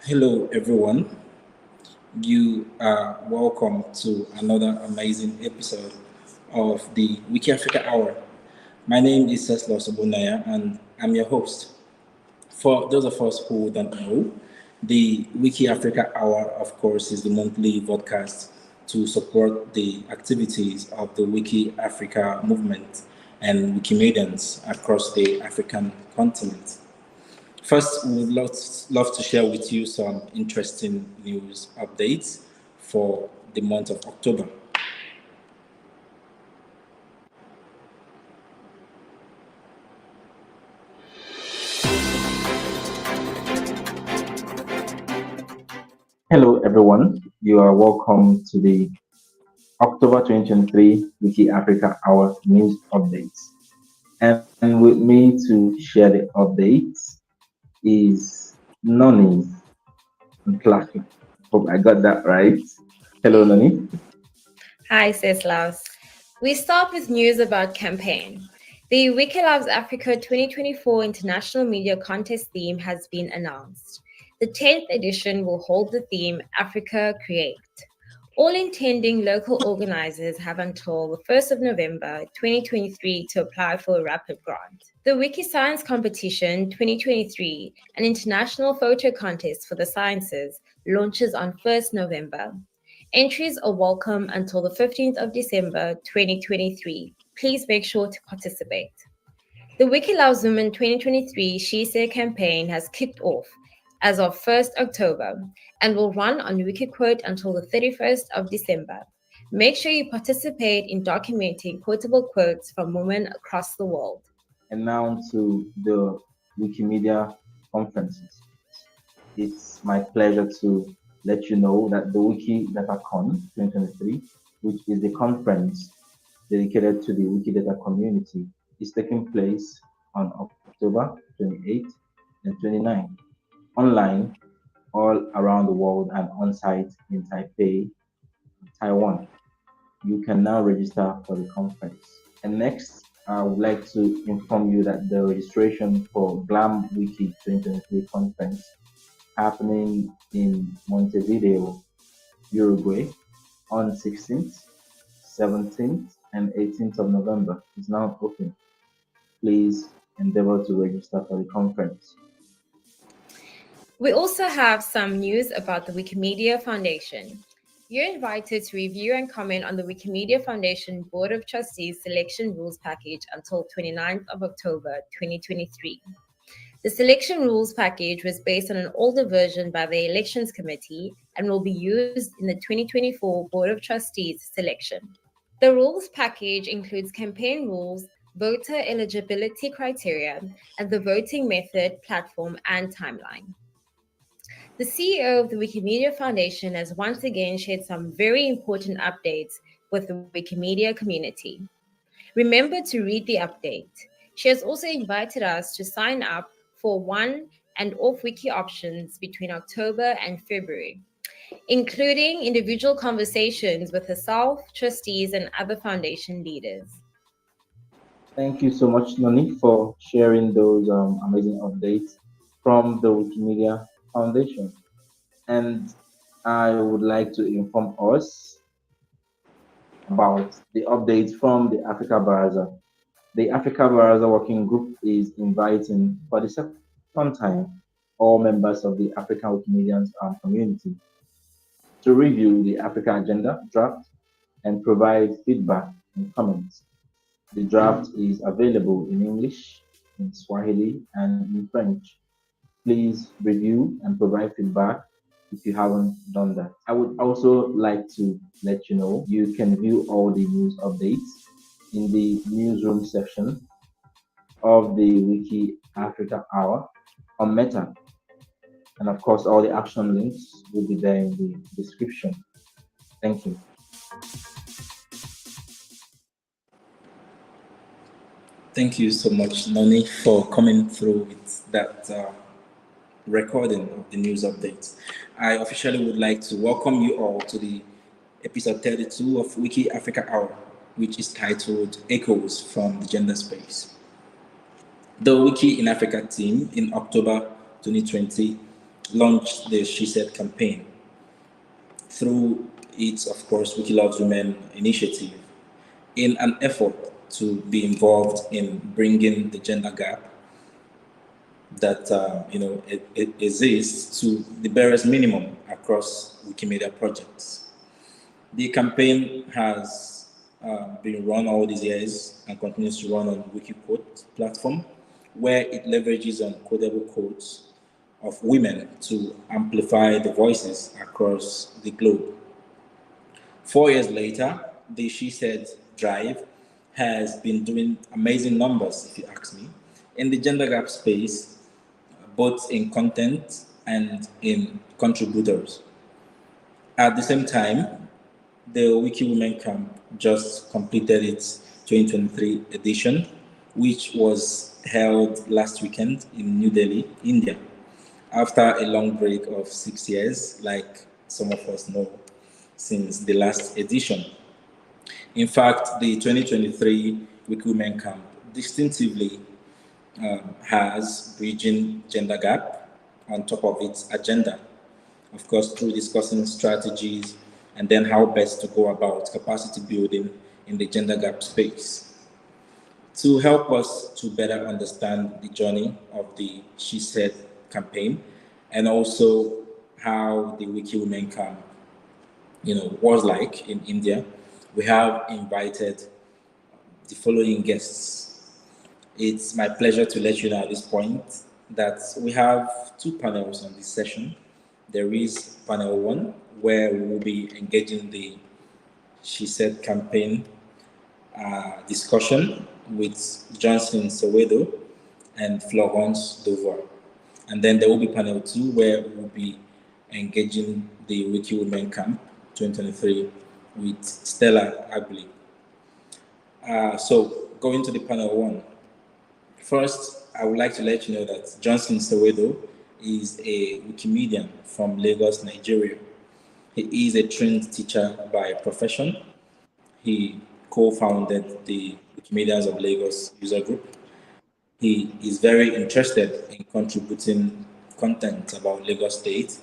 Hello, everyone. You are welcome to another amazing episode of the WikiAfrica Hour. My name is Stella Sessy and I'm your host. For those of us who don't know, the WikiAfrica Hour, of course, is the monthly podcast to support the activities of the Wiki Africa movement and Wikimedians across the African continent. First, we would love to share with you some interesting news updates for the month of October. Hello, everyone. You are welcome to the October 2023 Wiki Africa Hour news updates. And with me to share the updates is Noni Clark. Hope I got that right. Hello, Noni. Hi, Seslaus. We start with news about campaign. The Wiki Loves Africa 2024 International Media Contest theme has been announced. The 10th edition will hold the theme Africa Create. All intending local organizers have until the 1st of November 2023 to apply for a rapid grant. The Wiki Science Competition 2023, an international photo contest for the sciences, launches on 1st November. Entries are welcome until the 15th of December 2023. Please make sure to participate. The Wiki Loves Women 2023 SheSaid campaign has kicked off as of 1st October and will run on Wikiquote until the 31st of December. Make sure you participate in documenting quotable quotes from women across the world. And now to the Wikimedia conferences. It's my pleasure to let you know that the WikiDataCon 2023, which is the conference dedicated to the Wikidata community, is taking place on October 28 and 29, online all around the world and on-site in Taipei, Taiwan. You can now register for the conference. And next, I would like to inform you that the registration for GLAM Wiki 2023 conference happening in Montevideo, Uruguay on 16th, 17th, and 18th of November is now open. Please endeavor to register for the conference. We also have some news about the Wikimedia Foundation. You're invited to review and comment on the Wikimedia Foundation Board of Trustees selection rules package until 29th of October 2023. The selection rules package was based on an older version by the Elections Committee and will be used in the 2024 Board of Trustees selection. The rules package includes campaign rules, voter eligibility criteria, and the voting method, platform, and timeline. The CEO of the Wikimedia Foundation has once again shared some very important updates with the Wikimedia community. Remember to read the update. She has also invited us to sign up for on and off wiki options between October and February, including individual conversations with herself, trustees, and other foundation leaders. Thank you so much, Noni, for sharing those amazing updates from the Wikimedia Foundation. And I would like to inform us about the updates from the Africa Baraza. The Africa Baraza Working Group is inviting for the second time all members of the African Wikimedians community to review the Africa Agenda draft and provide feedback and comments. The draft is available in English, in Swahili, and in French. Please review and provide feedback if you haven't done that. I would also like to let you know you can view all the news updates in the newsroom section of the Wiki Africa Hour on Meta. And of course, all the action links will be there in the description. Thank you. Thank you so much, Noni, for coming through with that recording of the news updates. I officially would like to welcome you all to the episode 32 of Wiki Africa Hour, which is titled Echoes from the Gender Space. The Wiki in Africa team in October 2020 launched the SheSaid campaign through its, of course, Wiki Loves Women initiative in an effort to be involved in bringing the gender gap that it exists to the barest minimum across Wikimedia projects. The campaign has been run all these years and continues to run on Wikiquote platform, where it leverages on quotable quotes of women to amplify the voices across the globe. 4 years later, the SheSaid drive has been doing amazing numbers, if you ask me, in the gender gap space, both in content and in contributors. At the same time, the WikiWomen Camp just completed its 2023 edition, which was held last weekend in New Delhi, India, after a long break of 6 years, like some of us know, since the last edition. In fact, the 2023 WikiWomen Camp distinctively has bridging gender gap on top of its agenda. Of course, through discussing strategies and then how best to go about capacity building in the gender gap space. To help us to better understand the journey of the SheSaid campaign and also how the WikiWomen Camp was like in India, we have invited the following guests. It's my pleasure to let you know at this point that we have two panels on this session. There is panel one, where we will be engaging the SheSaid campaign discussion with Johnson Sewedo and Florence Devouard. And then there will be panel two, where we will be engaging the WikiWomen Camp 2023 with Stella Agbley. So going to the panel one. First, I would like to let you know that Johnson Sewedo is a Wikimedian from Lagos, Nigeria. He is a trained teacher by profession. He co-founded the Wikimedians of Lagos user group. He is very interested in contributing content about Lagos State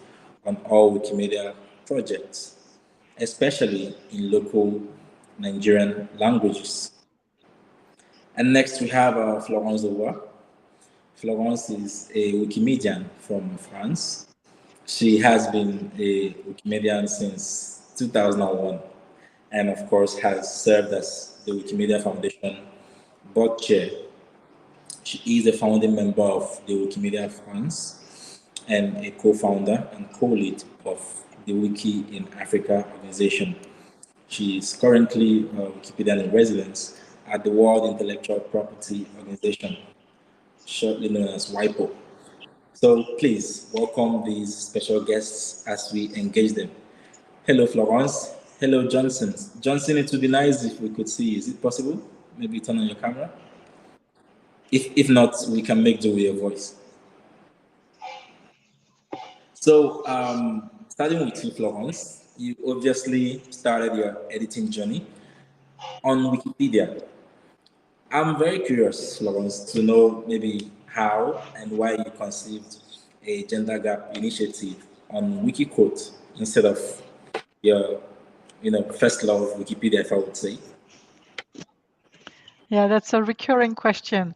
on all Wikimedia projects, especially in local Nigerian languages. And next we have Florence Devouard. Florence is a Wikimedian from France. She has been a Wikimedian since 2001 and of course has served as the Wikimedia Foundation board chair. She is a founding member of the Wikimedia France and a co-founder and co-lead of the Wiki in Africa organization. She is currently a Wikipedian in residence at the World Intellectual Property Organization, shortly known as WIPO. So please welcome these special guests as we engage them. Hello, Florence. Hello, Johnson. Johnson, it would be nice if we could see you. Is it possible? Maybe turn on your camera. If not, we can make do with your voice. So starting with you, Florence, you obviously started your editing journey on Wikipedia. I'm very curious, Florence, to know maybe how and why you conceived a gender gap initiative on Wikiquote instead of your, first love, Wikipedia, if I would say. Yeah, that's a recurring question,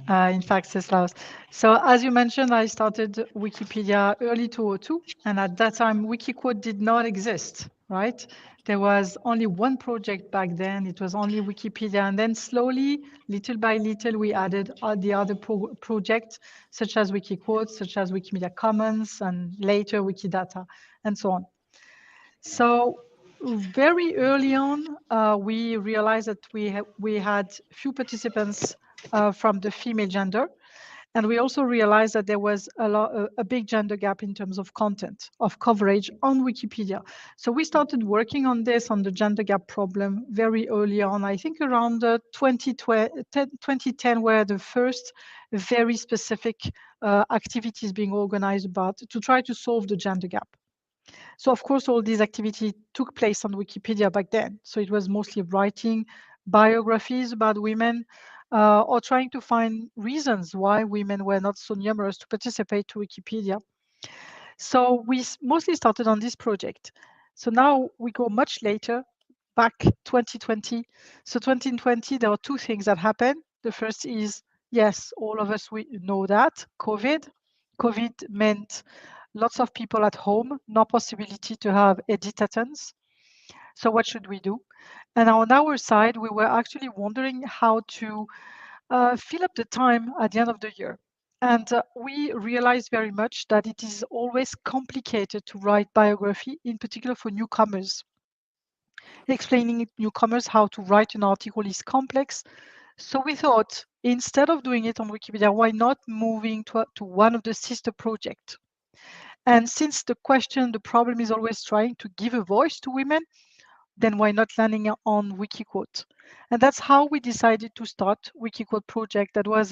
in fact, Ceslaus. So as you mentioned, I started Wikipedia early 2002, and at that time, Wikiquote did not exist, right? There was only one project back then. It was only Wikipedia. And then slowly, little by little, we added the other projects, such as Wikiquote, such as Wikimedia Commons, and later Wikidata, and so on. So very early on, we realized that we had few participants from the female gender. And we also realized that there was a big gender gap in terms of content, of coverage on Wikipedia. So we started working on this, on the gender gap problem very early on. I think around 2010 were the first very specific activities being organized about to try to solve the gender gap. So of course, all these activities took place on Wikipedia back then. So it was mostly writing biographies about women or trying to find reasons why women were not so numerous to participate to Wikipedia. So we mostly started on this project. So now we go much later, back 2020. So 2020, there are two things that happened. The first is, yes, all of us, we know that, COVID. COVID meant lots of people at home, no possibility to have edit attendance. So what should we do? And on our side, we were actually wondering how to fill up the time at the end of the year. And we realized very much that it is always complicated to write biography, in particular for newcomers. Explaining to newcomers how to write an article is complex. So we thought, instead of doing it on Wikipedia, why not moving to one of the sister projects? And since the problem is always trying to give a voice to women, then why not landing on Wikiquote? And that's how we decided to start Wikiquote project. That was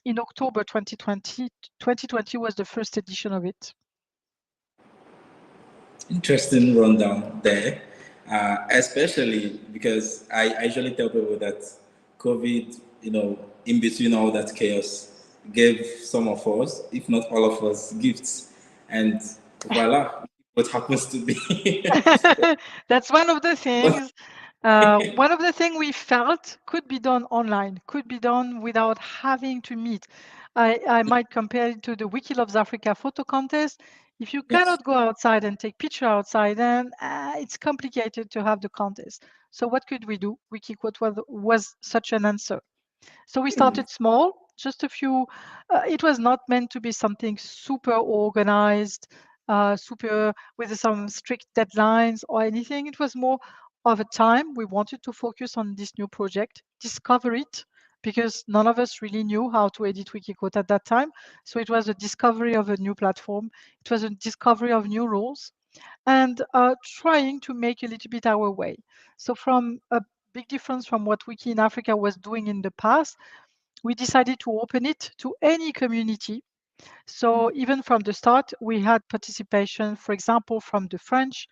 in October 2020. 2020 was the first edition of it. Interesting rundown there, especially because I usually tell people that COVID, in between all that chaos, gave some of us, if not all of us, gifts. And voila, what happens to be. That's one of the things. One of the things we felt could be done online, could be done without having to meet. I might compare it to the Wiki Loves Africa photo contest. If you Yes. cannot go outside and take picture outside, then it's complicated to have the contest. So what could we do? Wikiquote was such an answer. So we started small, just a few. It was not meant to be something super organized, super with some strict deadlines or anything. It was more of a time we wanted to focus on this new project, discover it, because none of us really knew how to edit Wikiquote at that time. So it was a discovery of a new platform. It was a discovery of new rules and trying to make a little bit our way. So from a big difference from what Wiki in Africa was doing in the past, we decided to open it to any community. So even from the start, we had participation, for example, from the French,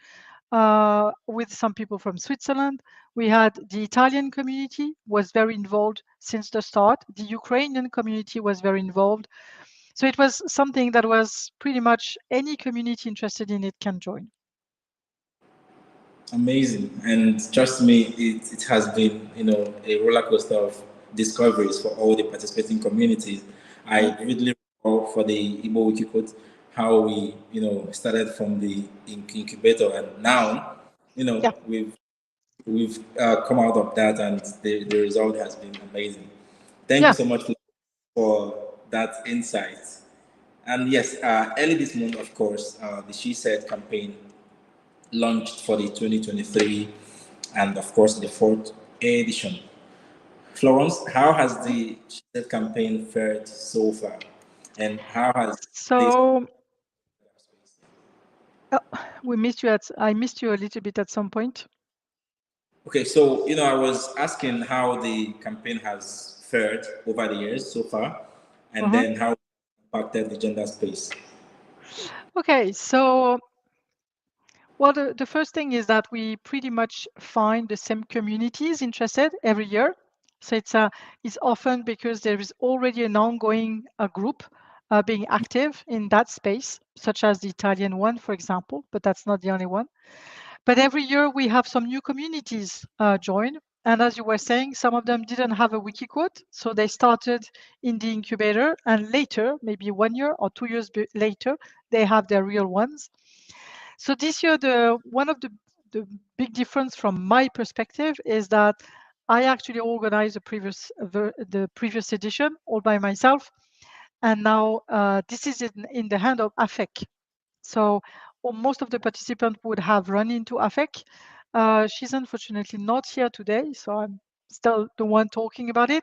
with some people from Switzerland. We had the Italian community was very involved since the start. The Ukrainian community was very involved. So it was something that was pretty much any community interested in it can join. Amazing. And trust me, it has been, a roller coaster of discoveries for all the participating communities. I vividly recall for the Igbo Wikiquote how we, started from the incubator, and now, Yeah. we've come out of that, and the result has been amazing. Thank Yeah. you so much for that insight. And yes, early this month, of course, the SheSaid campaign launched for the 2023 and, of course, the fourth edition. Florence, how has the SheSaid campaign fared so far? And how has So we missed you I missed you a little bit at some point. Okay, so, I was asking how the campaign has fared over the years so far, and then how it impacted the gender space. Okay, so well, the first thing is that we pretty much find the same communities interested every year. So it's often because there is already an ongoing group being active in that space, such as the Italian one, for example, but that's not the only one. But every year we have some new communities join. And as you were saying, some of them didn't have a Wikiquote, so they started in the incubator, and later, maybe 1 year or 2 years later, they have their real ones. So this year, one of the big difference from my perspective is that I actually organized the previous edition all by myself, and now this is in the hand of Afek. So most of the participants would have run into Afek. She's unfortunately not here today, so I'm still the one talking about it.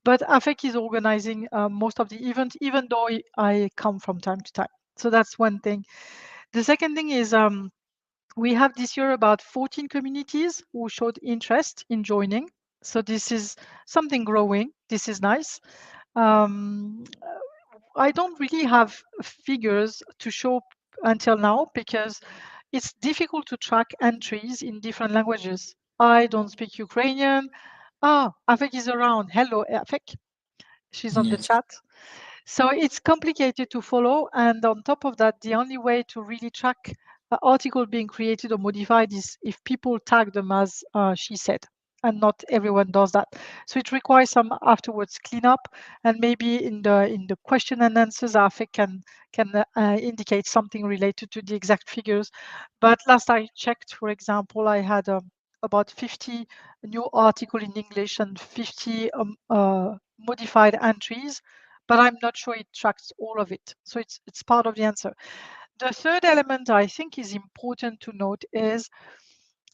But Afek is organizing most of the event, even though I come from time to time. So that's one thing. The second thing is we have this year about 14 communities who showed interest in joining. So this is something growing. This is nice. I don't really have figures to show until now because it's difficult to track entries in different languages. I don't speak Ukrainian. Afek is around. Hello, Afek. She's on the Yes. chat. So it's complicated to follow. And on top of that, the only way to really track an article being created or modified is if people tag them as she said. And not everyone does that. So it requires some afterwards cleanup, and maybe in the question and answers, Afek can indicate something related to the exact figures. But last I checked, for example, I had about 50 new article in English and 50 modified entries, but I'm not sure it tracks all of it. So it's part of the answer. The third element I think is important to note is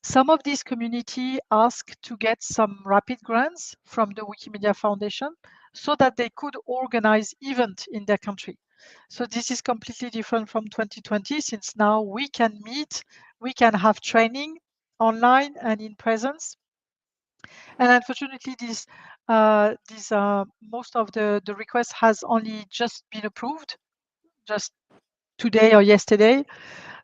some of these community ask to get some rapid grants from the Wikimedia Foundation so that they could organize event in their country. So this is completely different from 2020, since now we can meet, we can have training online and in presence. And unfortunately, most of the request has only just been approved, just today or yesterday.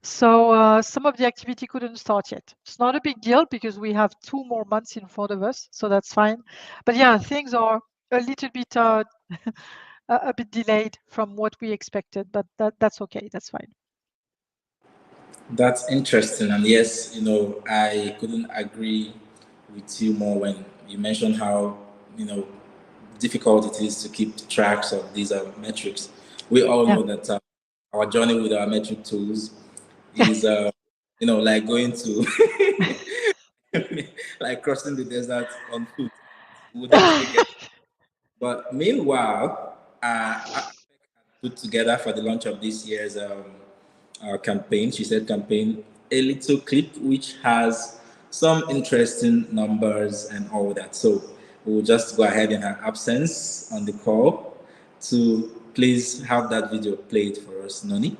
So some of the activity couldn't start yet. It's not a big deal because we have 2 more months in front of us, so that's fine. But yeah, things are a little bit a bit delayed from what we expected, but that's okay. That's fine. That's interesting, and yes, I couldn't agree with you more when you mentioned how difficult it is to keep tracks of these metrics. We all know that our journey with our metric tools is, like going to, like crossing the desert on foot. We would never get. But meanwhile, I put together for the launch of this year's campaign, SheSaid campaign, a little clip which has some interesting numbers and all that. So we'll just go ahead in her absence on the call to please have that video played for us, Noni.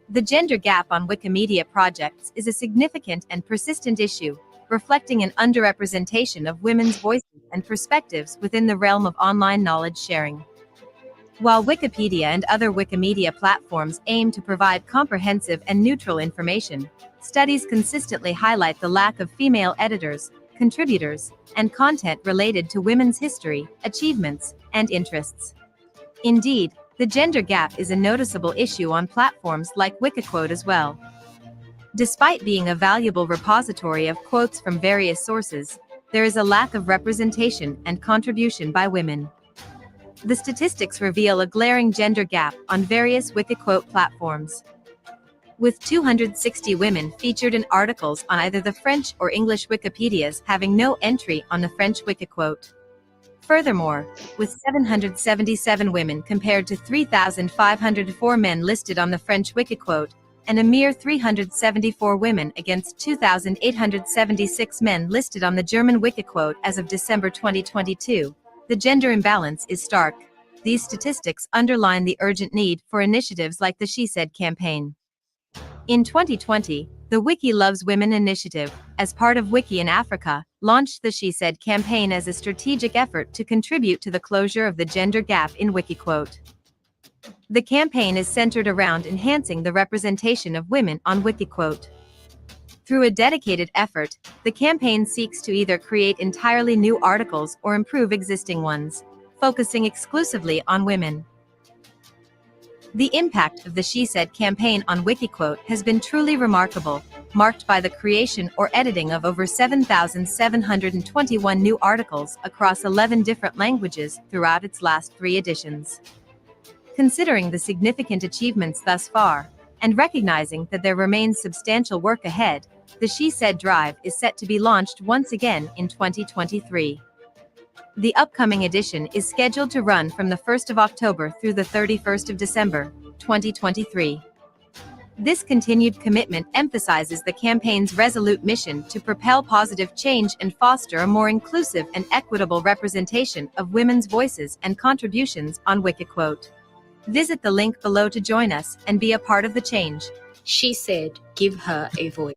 The gender gap on Wikimedia projects is a significant and persistent issue, reflecting an underrepresentation of women's voices and perspectives within the realm of online knowledge sharing. While Wikipedia and other Wikimedia platforms aim to provide comprehensive and neutral information, studies consistently highlight the lack of female editors, contributors, and content related to women's history, achievements, and interests. Indeed, the gender gap is a noticeable issue on platforms like Wikiquote as well. Despite being a valuable repository of quotes from various sources, there is a lack of representation and contribution by women. The statistics reveal a glaring gender gap on various Wikiquote platforms. With 260 women featured in articles on either the French or English Wikipedias having no entry on the French Wikiquote. Furthermore, with 777 women compared to 3,504 men listed on the French Wikiquote, and a mere 374 women against 2,876 men listed on the German Wikiquote as of December 2022, the gender imbalance is stark. These statistics underline the urgent need for initiatives like the SheSaid campaign. In 2020, the Wiki Loves Women initiative, as part of Wiki in Africa, launched the SheSaid campaign as a strategic effort to contribute to the closure of the gender gap in Wikiquote. The campaign is centered around enhancing the representation of women on Wikiquote. Through a dedicated effort, the campaign seeks to either create entirely new articles or improve existing ones, focusing exclusively on women. The impact of the SheSaid campaign on Wikiquote has been truly remarkable, marked by the creation or editing of over 7,721 new articles across 11 different languages throughout its last 3 editions. Considering the significant achievements thus far, and recognizing that there remains substantial work ahead, the SheSaid Drive is set to be launched once again in 2023. The upcoming edition is scheduled to run from the 1st of October through the 31st of December, 2023. This continued commitment emphasizes the campaign's resolute mission to propel positive change and foster a more inclusive and equitable representation of women's voices and contributions on Wikiquote. Visit the link below to join us and be a part of the change. SheSaid, give her a voice.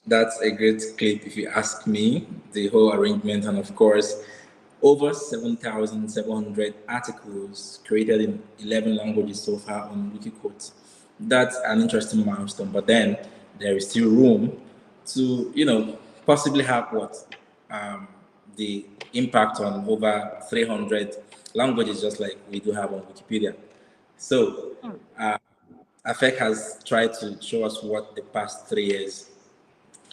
That's a great clip, if you ask me. The whole arrangement, and of course, over 7,700 articles created in 11 languages so far on Wikiquote. That's an interesting milestone, but then there is still room to, possibly have the impact on over 300 languages, just like we do have on Wikipedia. So, Afek has tried to show us what the past 3 years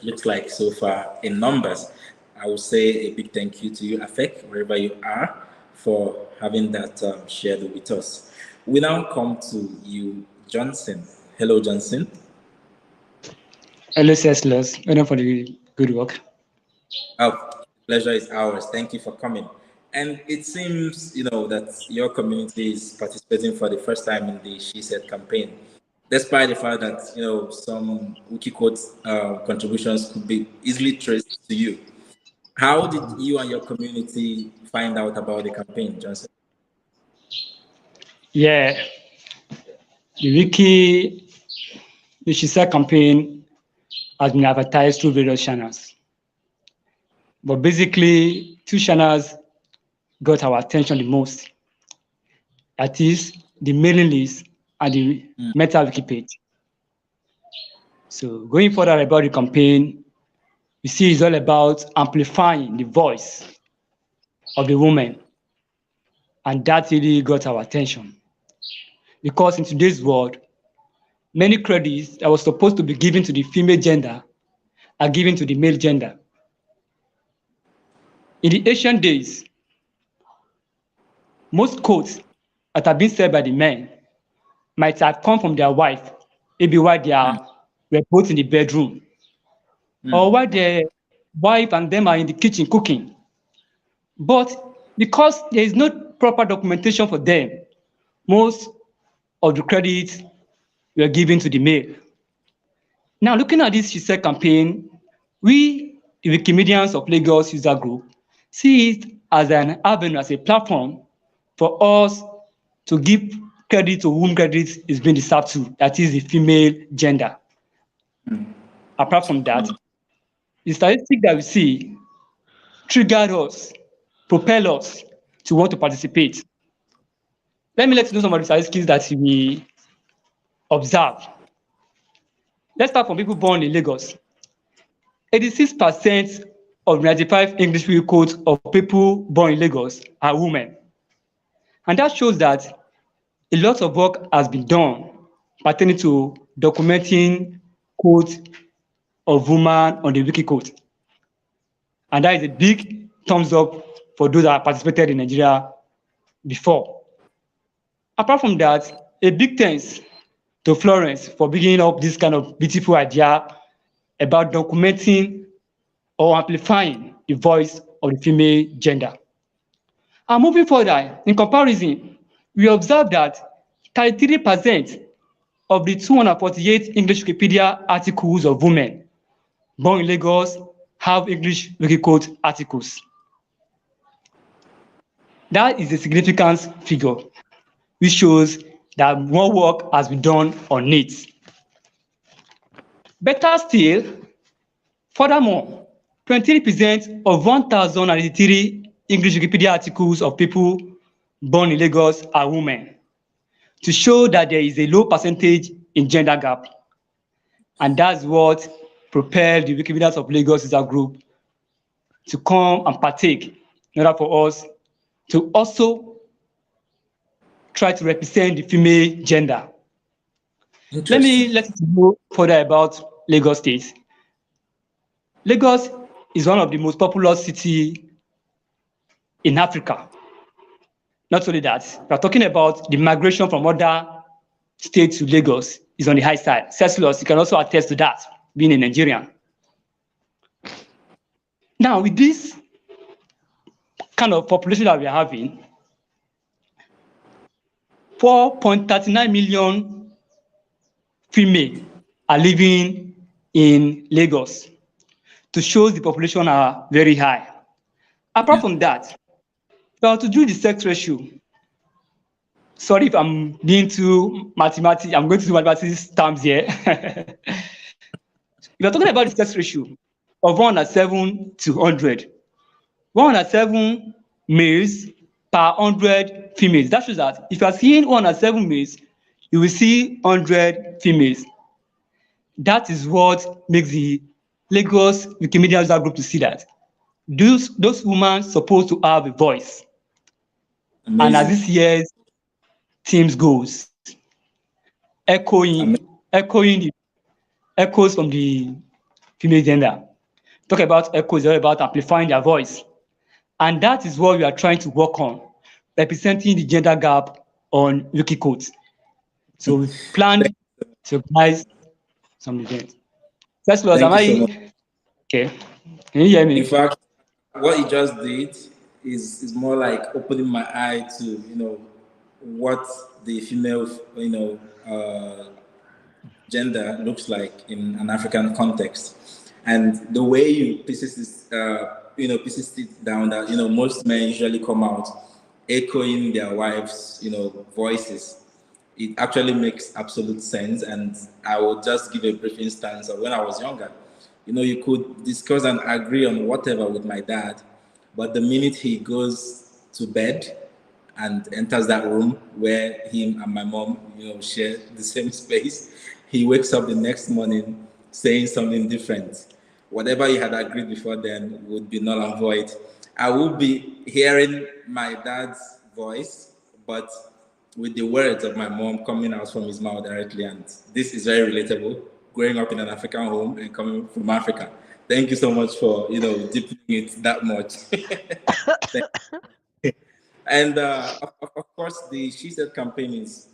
looks like so far in numbers. I will say a big thank you to you, Afek, wherever you are, for having that shared with us. We now come to you, Johnson. Hello, Johnson. Hello, Ceslos. Well for the good work. Oh, pleasure is ours. Thank you for coming. And it seems, that your community is participating for the first time in the SheSaid campaign, despite the fact that, some Wikiquote contributions could be easily traced to you. How did you and your community find out about the campaign, Johnson? Yeah, the SheSaid campaign has been advertised through various channels. But basically, two channels got our attention the most. That is the mailing list and the Meta Wiki page. So going further about the campaign, you see it's all about amplifying the voice of the woman. And that really got our attention. Because in today's world, many credits that were supposed to be given to the female gender are given to the male gender. In the ancient days, most quotes that have been said by the men might have come from their wife, maybe while they were both in the bedroom, or while their wife and them are in the kitchen cooking. But because there is no proper documentation for them, most of the credits were given to the male. Now, looking at this SheSaid campaign, we, the Wikimedians of Lagos user group, see it as an avenue, as a platform for us to give credit to whom credit is being deserved to, that is the female gender. Apart from that, the statistic that we see triggered us, propel us to want to participate. Let me let you know some of the statistics that we observe. Let's start from people born in Lagos. 86% of 95 English Wiki codes of people born in Lagos are women. And that shows that a lot of work has been done pertaining to documenting quotes of women on the Wiki code. And that is a big thumbs up for those that participated in Nigeria before. Apart from that, a big thanks to Florence for bringing up this kind of beautiful idea about documenting or amplifying the voice of the female gender. And moving further, in comparison, we observe that 33% of the 248 English Wikipedia articles of women born in Lagos have English Wikiquote articles. That is a significant figure, which shows that more work has been done on it. Better still, furthermore, 23% of 1,083 English Wikipedia articles of people born in Lagos are women, to show that there is a low percentage in gender gap. And that's what propelled the Wikimedians of Lagos user group to come and partake in order for us to also try to represent the female gender. Let me let you know further about Lagos State. Lagos is one of the most populous cities in Africa. Not only that, we are talking about the migration from other states to Lagos is on the high side. Ceslos, you can also attest to that, being a Nigerian. Now, with this kind of population that we are having, 4.39 million female are living in Lagos, to show the population are very high. Apart from that, if I were to do the sex ratio, Sorry if I'm being too mathematics. I'm going to do mathematics terms here. If you're talking about the sex ratio of 107 to 100, 107 males per 100 females. That shows that if you are seeing 107 males, you will see 100 females. That is what makes the Lagos Wikimedia user group to see that those women supposed to have a voice. And as Amazing. this year's themes goes, echoing the echoes from the female gender. Talk about echoes, all about amplifying their voice. And that is what we are trying to work on, representing the gender gap on Wikiquote. So we plan to organize some events. First of all, Thank am you so much. I okay? Can you hear In me? fact, what you just did is more like opening my eye to what the female gender looks like in an African context, and the way you pieces it down that most men usually come out echoing their wives voices. It actually makes absolute sense, and I will just give a brief instance of when I was younger. You could discuss and agree on whatever with my dad, but the minute he goes to bed and enters that room where him and my mom, share the same space, he wakes up the next morning saying something different. Whatever he had agreed before then would be null and void. I would be hearing my dad's voice, but with the words of my mom coming out from his mouth directly. And this is very relatable, growing up in an African home and coming from Africa. Thank you so much for, deepening it that much. And of course, the SheSaid campaign is,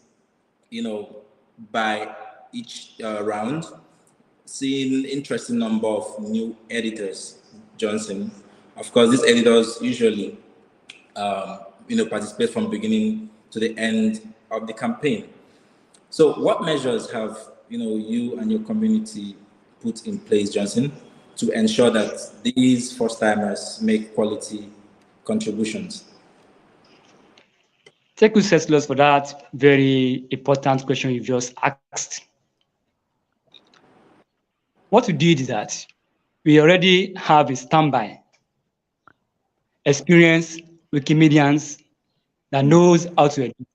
by each round, seeing interesting number of new editors, Johnson. Of course, these editors usually, participate from beginning to the end of the campaign. So, what measures have you and your community put in place, Johnson, to ensure that these first timers make quality contributions? Thank you, Cecilus, for that very important question you just asked. What we did is that we already have a standby, experienced Wikimedians that knows how to edit.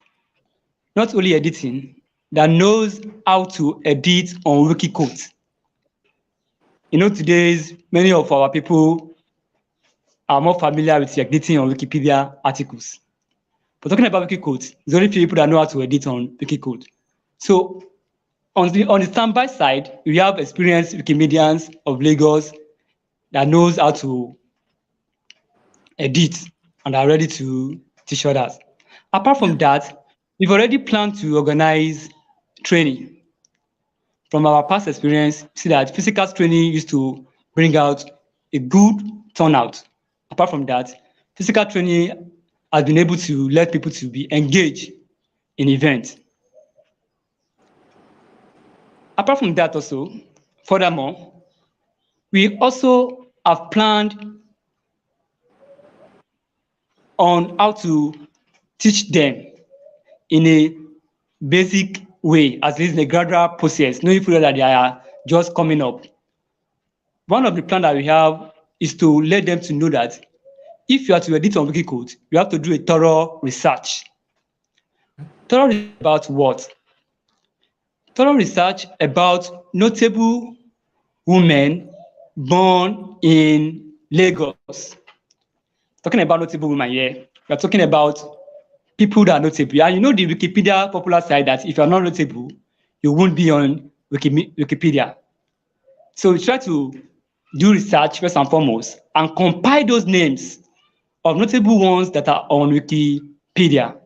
Not only editing, that knows how to edit on Wikiquote. Today's many of our people are more familiar with editing on Wikipedia articles. But talking about Wikiquote, there's only few people that know how to edit on Wikiquote. So on the standby side, we have experienced Wikimedians of Lagos that knows how to edit and are ready to teach others. Apart from that, we've already planned to organize training. From our past experience, see that physical training used to bring out a good turnout. Apart from that, physical training has been able to let people to be engaged in events. Apart from that also, furthermore, we also have planned on how to teach them in a basic way, at least in a gradual process, knowing fully that they are just coming up. One of the plans that we have is to let them to know that if you are to edit on Wikiquote, you have to do a thorough research. Thorough research about what? Thorough research about notable women born in Lagos. Talking about notable women here, we are talking about people that are notable. And the Wikipedia popular side that if you're not notable, you won't be on Wikipedia. So we try to do research first and foremost and compile those names of notable ones that are on Wikipedia.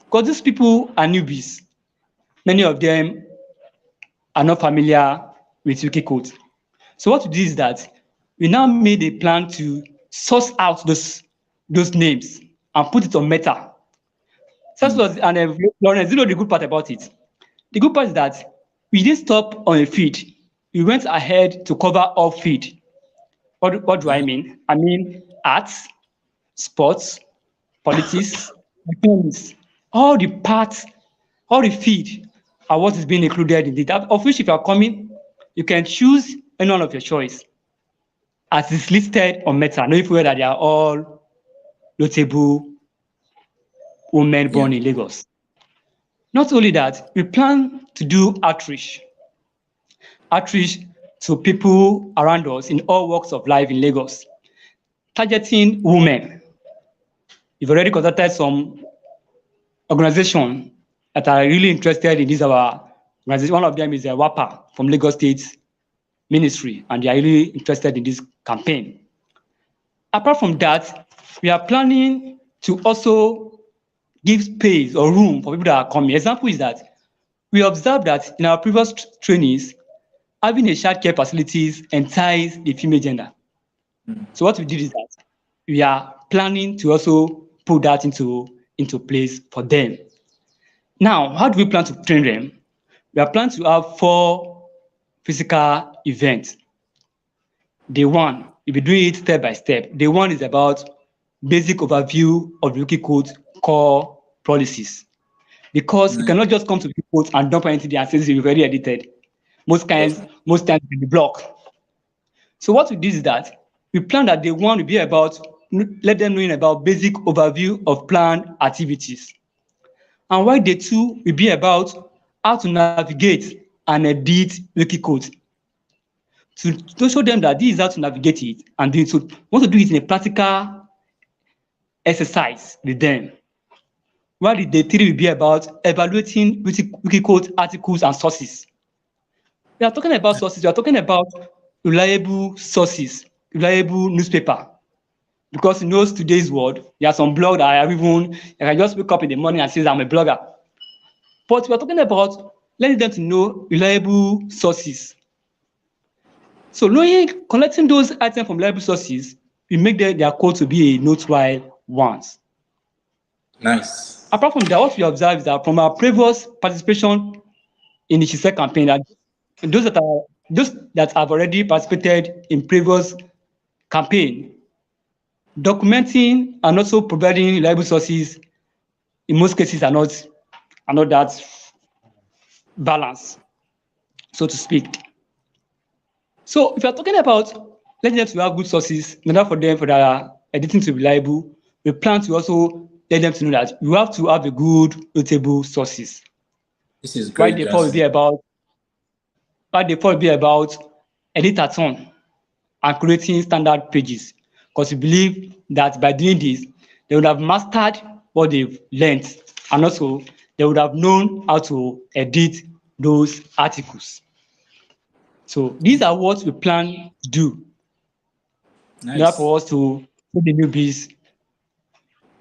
Because these people are newbies. Many of them are not familiar with Wikiquote. So what we did is that we now made a plan to source out those names and put it on Meta. Florence, the good part about it? The good part is that we didn't stop on a feed. We went ahead to cover all feed. What do I mean? I mean arts, sports, politics, my friends, all the parts, all the feed are what is being included in it. Of which, if you are coming, you can choose any one of your choice as is listed on Meta. Know if you that they are all notable women born in Lagos. Not only that, we plan to do outreach to people around us in all walks of life in Lagos, targeting women. We've already contacted some organizations that are really interested in this our organization. One of them is a WAPA from Lagos State Ministry, and they are really interested in this campaign. Apart from that, we are planning to also give space or room for people that are coming. Example is that we observed that in our previous trainings, having a child care facilities entices the female gender. So what we did is that we are planning to also put that into place for them. Now, how do we plan to train them? We are planning to have 4 physical events. Day one, we'll be doing it step by step. Day one is about basic overview of Wikiquote core policies. Because you cannot just come to Wikiquote and dump anything there and say you've already edited. Most times in the block. So what we did is that we plan that day one will be about let them know about basic overview of planned activities. And while day two will be about how to navigate and edit Wikiquote. To show them that this is how to navigate it and do it. So we want to do it in a practical exercise with them. While the day three will be about evaluating Wikiquote articles and sources. We are talking about sources, we are talking about reliable sources, reliable newspaper. Because in today's world, there are some blogs that are even, I can just wake up in the morning and say I'm a blogger. But we are talking about letting them to know reliable sources. So collecting those items from reliable sources, we make their code to be a noteworthy ones. Nice. Apart from that, what we observe is that from our previous participation in the SheSaid campaign, that those that have already participated in previous campaign, documenting and also providing reliable sources in most cases are not that balanced, so to speak. So if you're talking about letting them to have good sources in order for their editing to be reliable, we plan to also let them to know that you have to have a good notable sources. This is great. Why the fall will be about editathon and creating standard pages, because we believe that by doing this, they would have mastered what they've learned, and also they would have known how to edit those articles. So these are what we plan to do. Nice. In order for us to put the newbies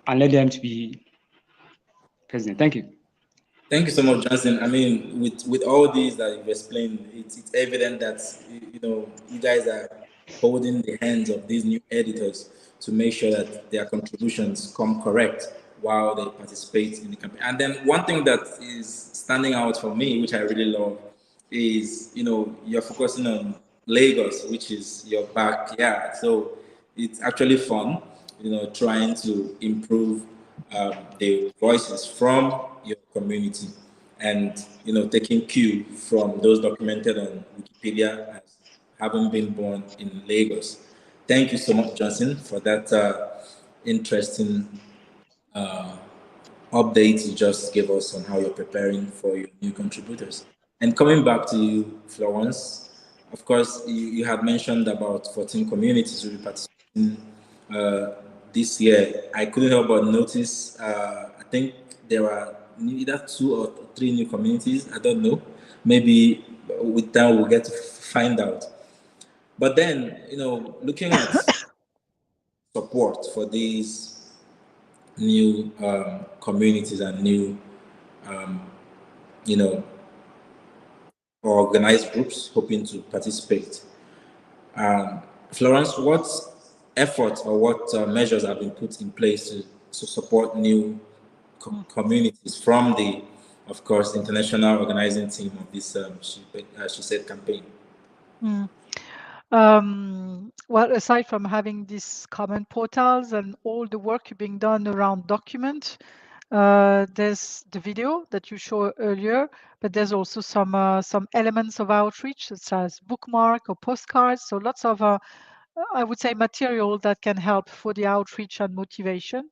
and let them to be president. Thank you. Thank you so much, Johnson. I mean, with all these that you've explained, it's evident that you guys are holding the hands of these new editors to make sure that their contributions come correct while they participate in the campaign. And then one thing that is standing out for me, which I really love, is you're focusing on Lagos, which is your backyard. So it's actually fun, trying to improve the voices from your community, and taking cue from those documented on Wikipedia as having been born in Lagos. Thank you so much, Johnson, for that interesting update you just gave us on how you're preparing for your new contributors. And coming back to you, Florence, of course, you had mentioned about 14 communities will be participating this year. I couldn't help but notice, I think there are either 2 or 3 new communities. I don't know. Maybe with time we'll get to find out. But then, looking at support for these new communities and new, organized groups hoping to participate. Florence, what efforts or what measures have been put in place to support new communities from the, of course, international organizing team of this SheSaid campaign? Well, aside from having these common portals and all the work being done around document, There's the video that you showed earlier, but there's also some elements of outreach, such as bookmark or postcards. So lots of, I would say, material that can help for the outreach and motivation.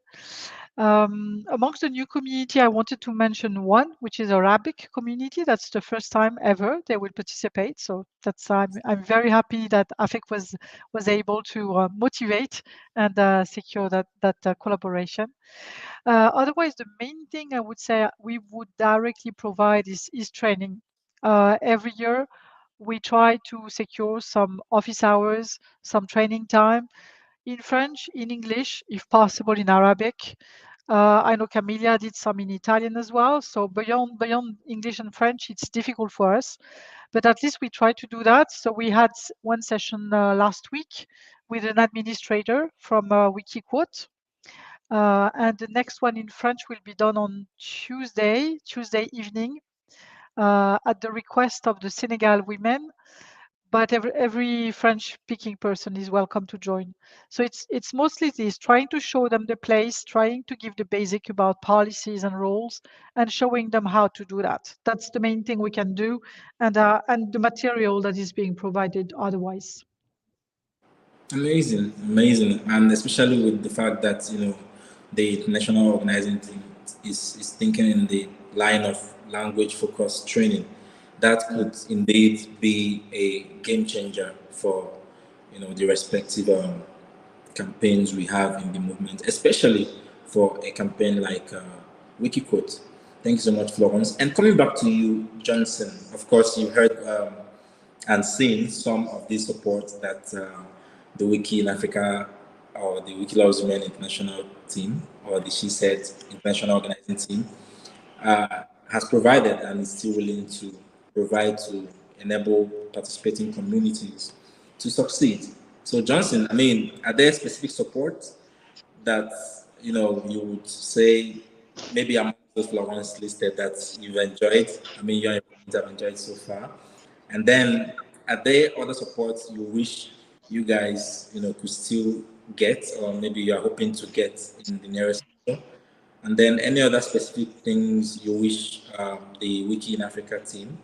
Amongst the new community, I wanted to mention one, which is Arabic community. That's the first time ever they will participate. So that's I'm very happy that Afek was able to motivate and secure that collaboration. Otherwise, the main thing I would say we would directly provide is training. Every year, we try to secure some office hours, some training time in French, in English, if possible in Arabic. I know Camilla did some in Italian as well. So beyond English and French, it's difficult for us, but at least we try to do that. So we had one session last week with an administrator from Wikiquote. And the next one in French will be done on Tuesday evening, at the request of the Senegal women. But every French-speaking person is welcome to join. So it's mostly this, trying to show them the place, trying to give the basic about policies and rules, and showing them how to do that. That's the main thing we can do, and the material that is being provided otherwise. Amazing, amazing, and especially with the fact that the international organizing team is thinking in the line of language focused training. That could indeed be a game changer for the respective campaigns we have in the movement, especially for a campaign like Wikiquote. Thank you so much, Florence. And coming back to you, Johnson. Of course, you heard and seen some of the support that the Wiki in Africa, or the Wiki Loves Women International Team, or the SheSaid International Organizing Team has provided and is still willing to provide to enable participating communities to succeed. So Johnson, I mean, are there specific support that you would say, maybe among those Florence listed, that you've enjoyed? I mean, you have enjoyed so far. And then are there other supports you wish you guys could still get, or maybe you are hoping to get in the nearest future? And then any other specific things you wish the Wiki in Africa team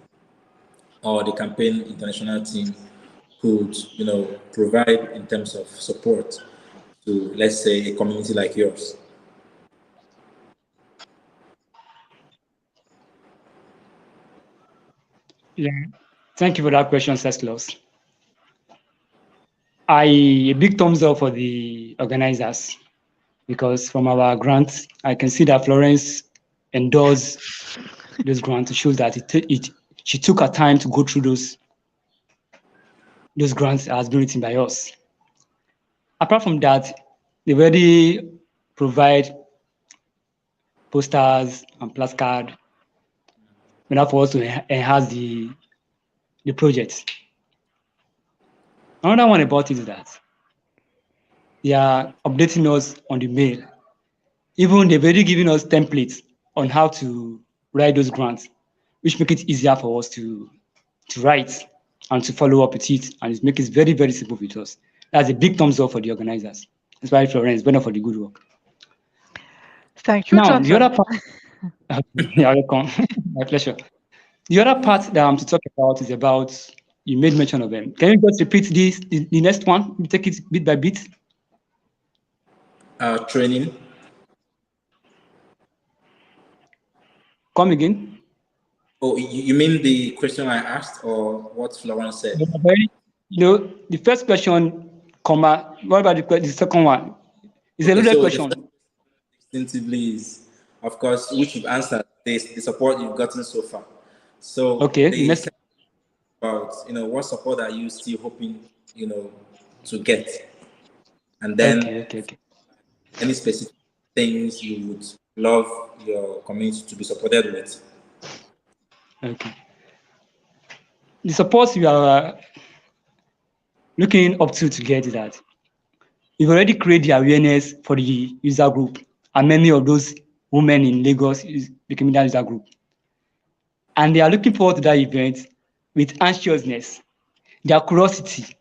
or the campaign international team could provide in terms of support to, let's say, a community like yours? Yeah, thank you for that question, Ceslos. A big thumbs up for the organizers, because from our grants, I can see that Florence endorsed this grant to show that she took her time to go through those grants as been written by us. Apart from that, they already provide posters and placard in order for us to enhance the project. Another one about it is that they are updating us on the mail. Even they've already given us templates on how to write those grants, which make it easier for us to write and to follow up with it, and it makes it very, very simple with us. That's a big thumbs up for the organizers. That's why Florence, better for the good work. Thank you, Johnson. The other part, you're welcome. My pleasure. The other part that I'm to talk about is about, you made mention of them. Can you just repeat this, the next one? We take it bit by bit. Training. Come again. Oh, you mean the question I asked, or what Florence said? The first question, comma. What about the second one? It's a loaded question. Distinctively is, of course, which you've answered, the support you've gotten so far. So okay, next about what support are you still hoping to get, and then okay. Any specific things you would love your community to be supported with? Okay. The support you are looking up to get that you've already created the awareness for the user group, and many of those women in Lagos becoming that user group. And they are looking forward to that event with anxiousness, their curiosity.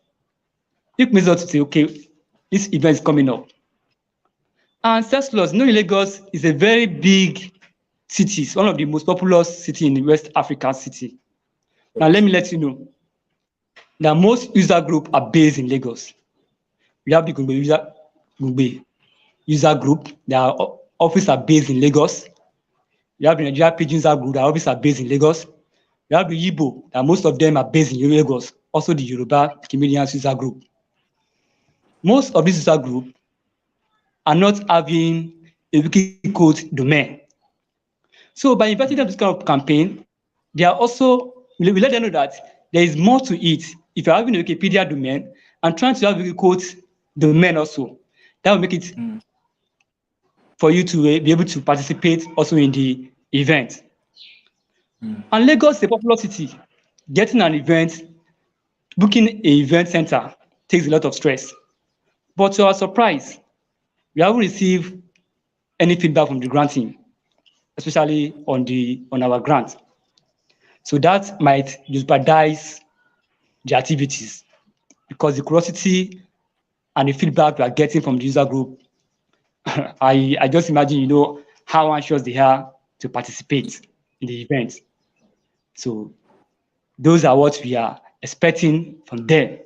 It makes us to say, okay, this event is coming up. And Celsius, in Lagos is a very big city. It's one of the most populous city in the West African city. Now, let me let you know that most user group are based in Lagos. We have the Gungbe user group. Their offices are based in Lagos. We have the Nigeria Pidgin user group. Their offices are based in Lagos. We have the Igbo, that most of them are based in Lagos. Also, the Yoruba Comedians user group. Most of these user group are not having a Wikiquote domain. So by inviting them to this kind of campaign, they are also, we let them know that there is more to it. If you're having a Wikipedia domain and trying to have a Wikiquote domain also, that will make it for you to be able to participate also in the event. And Lagos is a popular city. Getting an event, booking an event center takes a lot of stress. But to our surprise, we haven't received any feedback from the grant team, especially on our grant. So that might jeopardize the activities because the curiosity and the feedback we are getting from the user group, I just imagine, how anxious they are to participate in the event. So those are what we are expecting from them.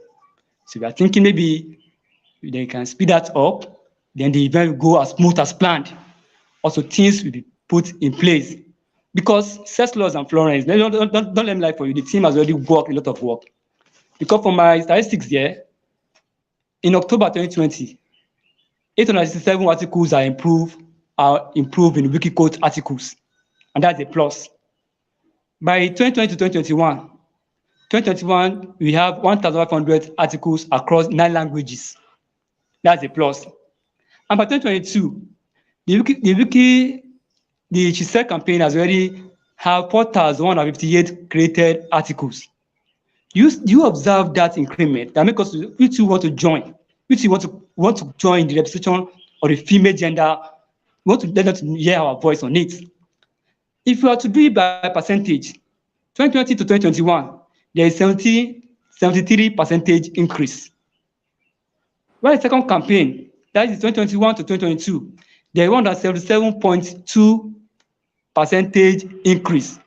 So we are thinking maybe they can speed that up, then the event will go as smooth as planned. Also, things will be put in place. Because Celsius and Florence, don't let me lie for you, the team has already worked a lot of work. Because for my statistics here, in October 2020, 867 articles are improved in Wikiquote articles, and that's a plus. By 2020 to 2021, we have 1,500 articles across 9 languages. That's a plus. And by 2022, the SheSaid campaign has already have 4,158 created articles. You observe that increment that make us you two want to join. You two want to join the representation of the female gender. We want to let them hear our voice on it. If we are to do it by percentage, 2020 to 2021, there is 73% increase. While the second campaign, that is 2021 to 2022, there is 177.2% increase.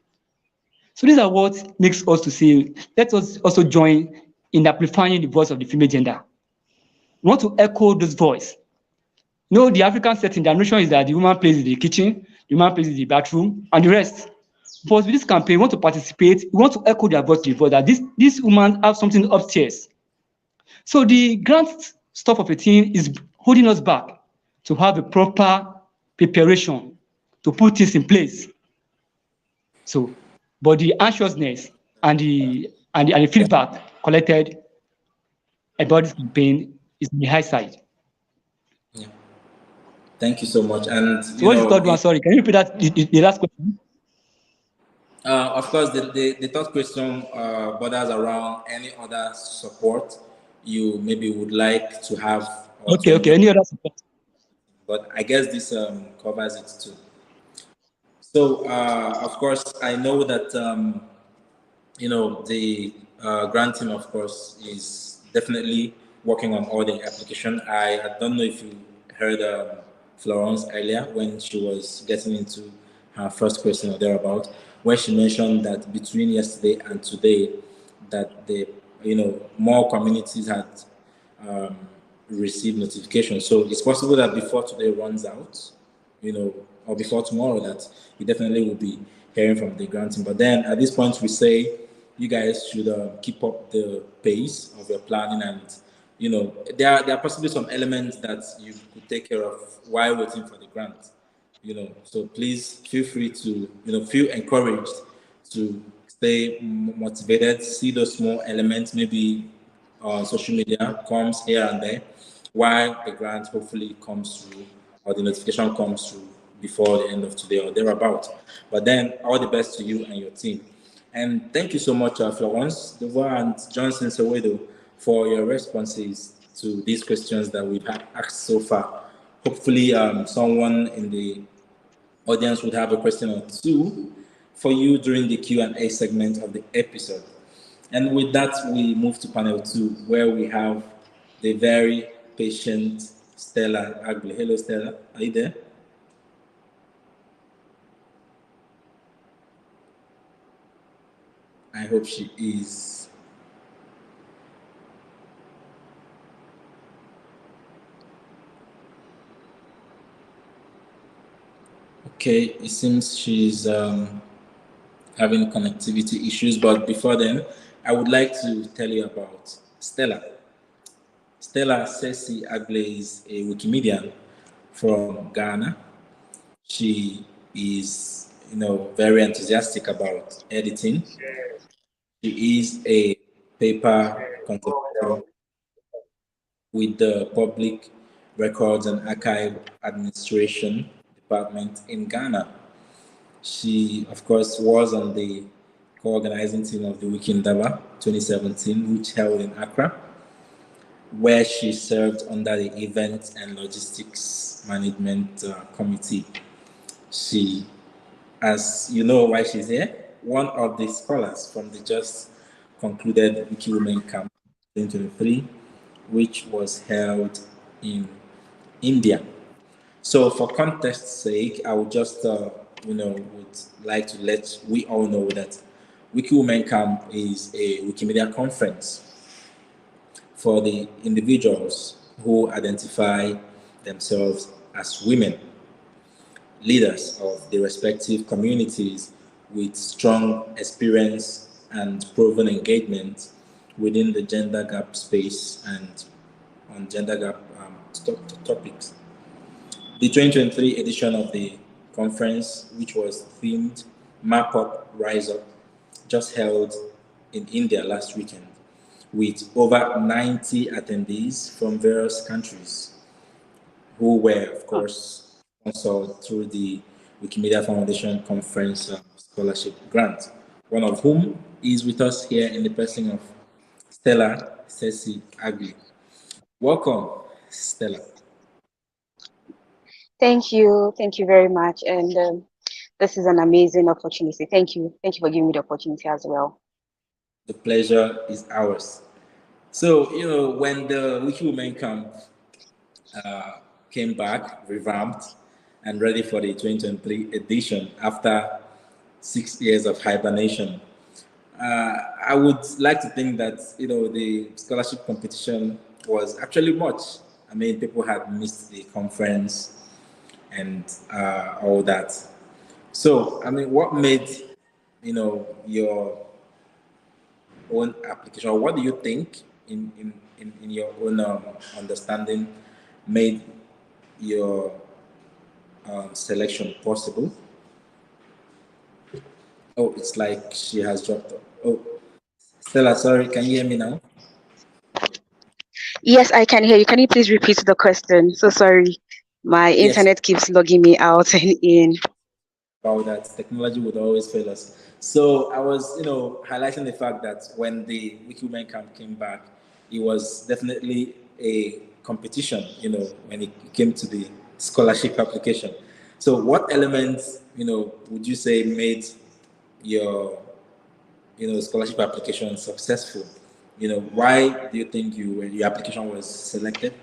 So these are what makes us to say, let us also join in amplifying the voice of the female gender. We want to echo this voice. The African setting, the notion is that the woman plays in the kitchen, the man plays in the bathroom, and the rest. But with this campaign, we want to participate, we want to echo their voice to the voice that these women have something upstairs. So the grant stuff of a team is holding us back to have a proper preparation to put this in place. So, but the anxiousness and the feedback collected about this campaign is on the high side. Yeah. Thank you so much. And so what's the third one? Sorry, can you repeat that? The last question. Of course, the third question borders around any other support you maybe would like to have. Okay. Any other support? But I guess this covers it too. So, of course, I know that the grant team, of course, is definitely working on all the application. I don't know if you heard Florence earlier when she was getting into her first question or thereabout, where she mentioned that between yesterday and today, that more communities had received notifications. So it's possible that before today runs out, or before tomorrow, that you definitely will be hearing from the grant team. But then at this point, we say you guys should keep up the pace of your planning, and there are possibly some elements that you could take care of while waiting for the grant. So please feel free to feel encouraged to stay motivated, see those small elements, maybe on social media comes here and there, while the grant hopefully comes through or the notification comes through before the end of today or thereabout. But then all the best to you and your team. And thank you so much, Florence Devouard and Johnson Sewedo, for your responses to these questions that we've asked so far. Hopefully, someone in the audience would have a question or two for you during the Q&A segment of the episode. And with that, we move to panel 2, where we have the very patient Stella Agbley. Hello, Stella. Are you there? I hope she is. Okay, it seems she's having connectivity issues, but before then, I would like to tell you about Stella. Stella Sessy Agbley is a Wikimedian from Ghana. She is, very enthusiastic about editing. She is a paper contributor with the Public Records and Archive Administration Department in Ghana. She, of course, was on the Core Organizing Team of the Wiki Endeavor 2017, which held in Accra, where she served under the Events and Logistics Management Committee. She, as you know why she's here, one of the scholars from the just concluded WikiWomen Camp 2023, which was held in India. So for context's sake, I would just, would like to let we all know that WikiWomen Camp is a Wikimedia conference for the individuals who identify themselves as women, leaders of the respective communities with strong experience and proven engagement within the gender gap space and on gender gap topics. The 2023 edition of the conference, which was themed Map Up, Rise Up, just held in India last weekend with over 90 attendees from various countries who were, of course, sponsored through the Wikimedia Foundation Conference Scholarship Grant, one of whom is with us here in the person of Stella Sessy Agbley. Welcome, Stella. Thank you very much, and this is an amazing opportunity. Thank you for giving me the opportunity as well. The pleasure is ours. So, when the WikiWomen Camp came back, revamped, and ready for the 2023 edition after 6 years of hibernation, I would like to think that, the scholarship competition was actually much. I mean, people had missed the conference and all that. So, I mean, what made, your own application, or what do you think in your own understanding made your selection possible? Oh, it's like she has dropped off. Oh, Stella, sorry, can you hear me now? Yes, I can hear you. Can you please repeat the question? So sorry, my internet keeps logging me out and in. About that, technology would always fail us. So I was, highlighting the fact that when the WikiWomen Camp came back, it was definitely a competition, when it came to the scholarship application. So what elements, would you say made your, scholarship application successful? Why do you think your application was selected?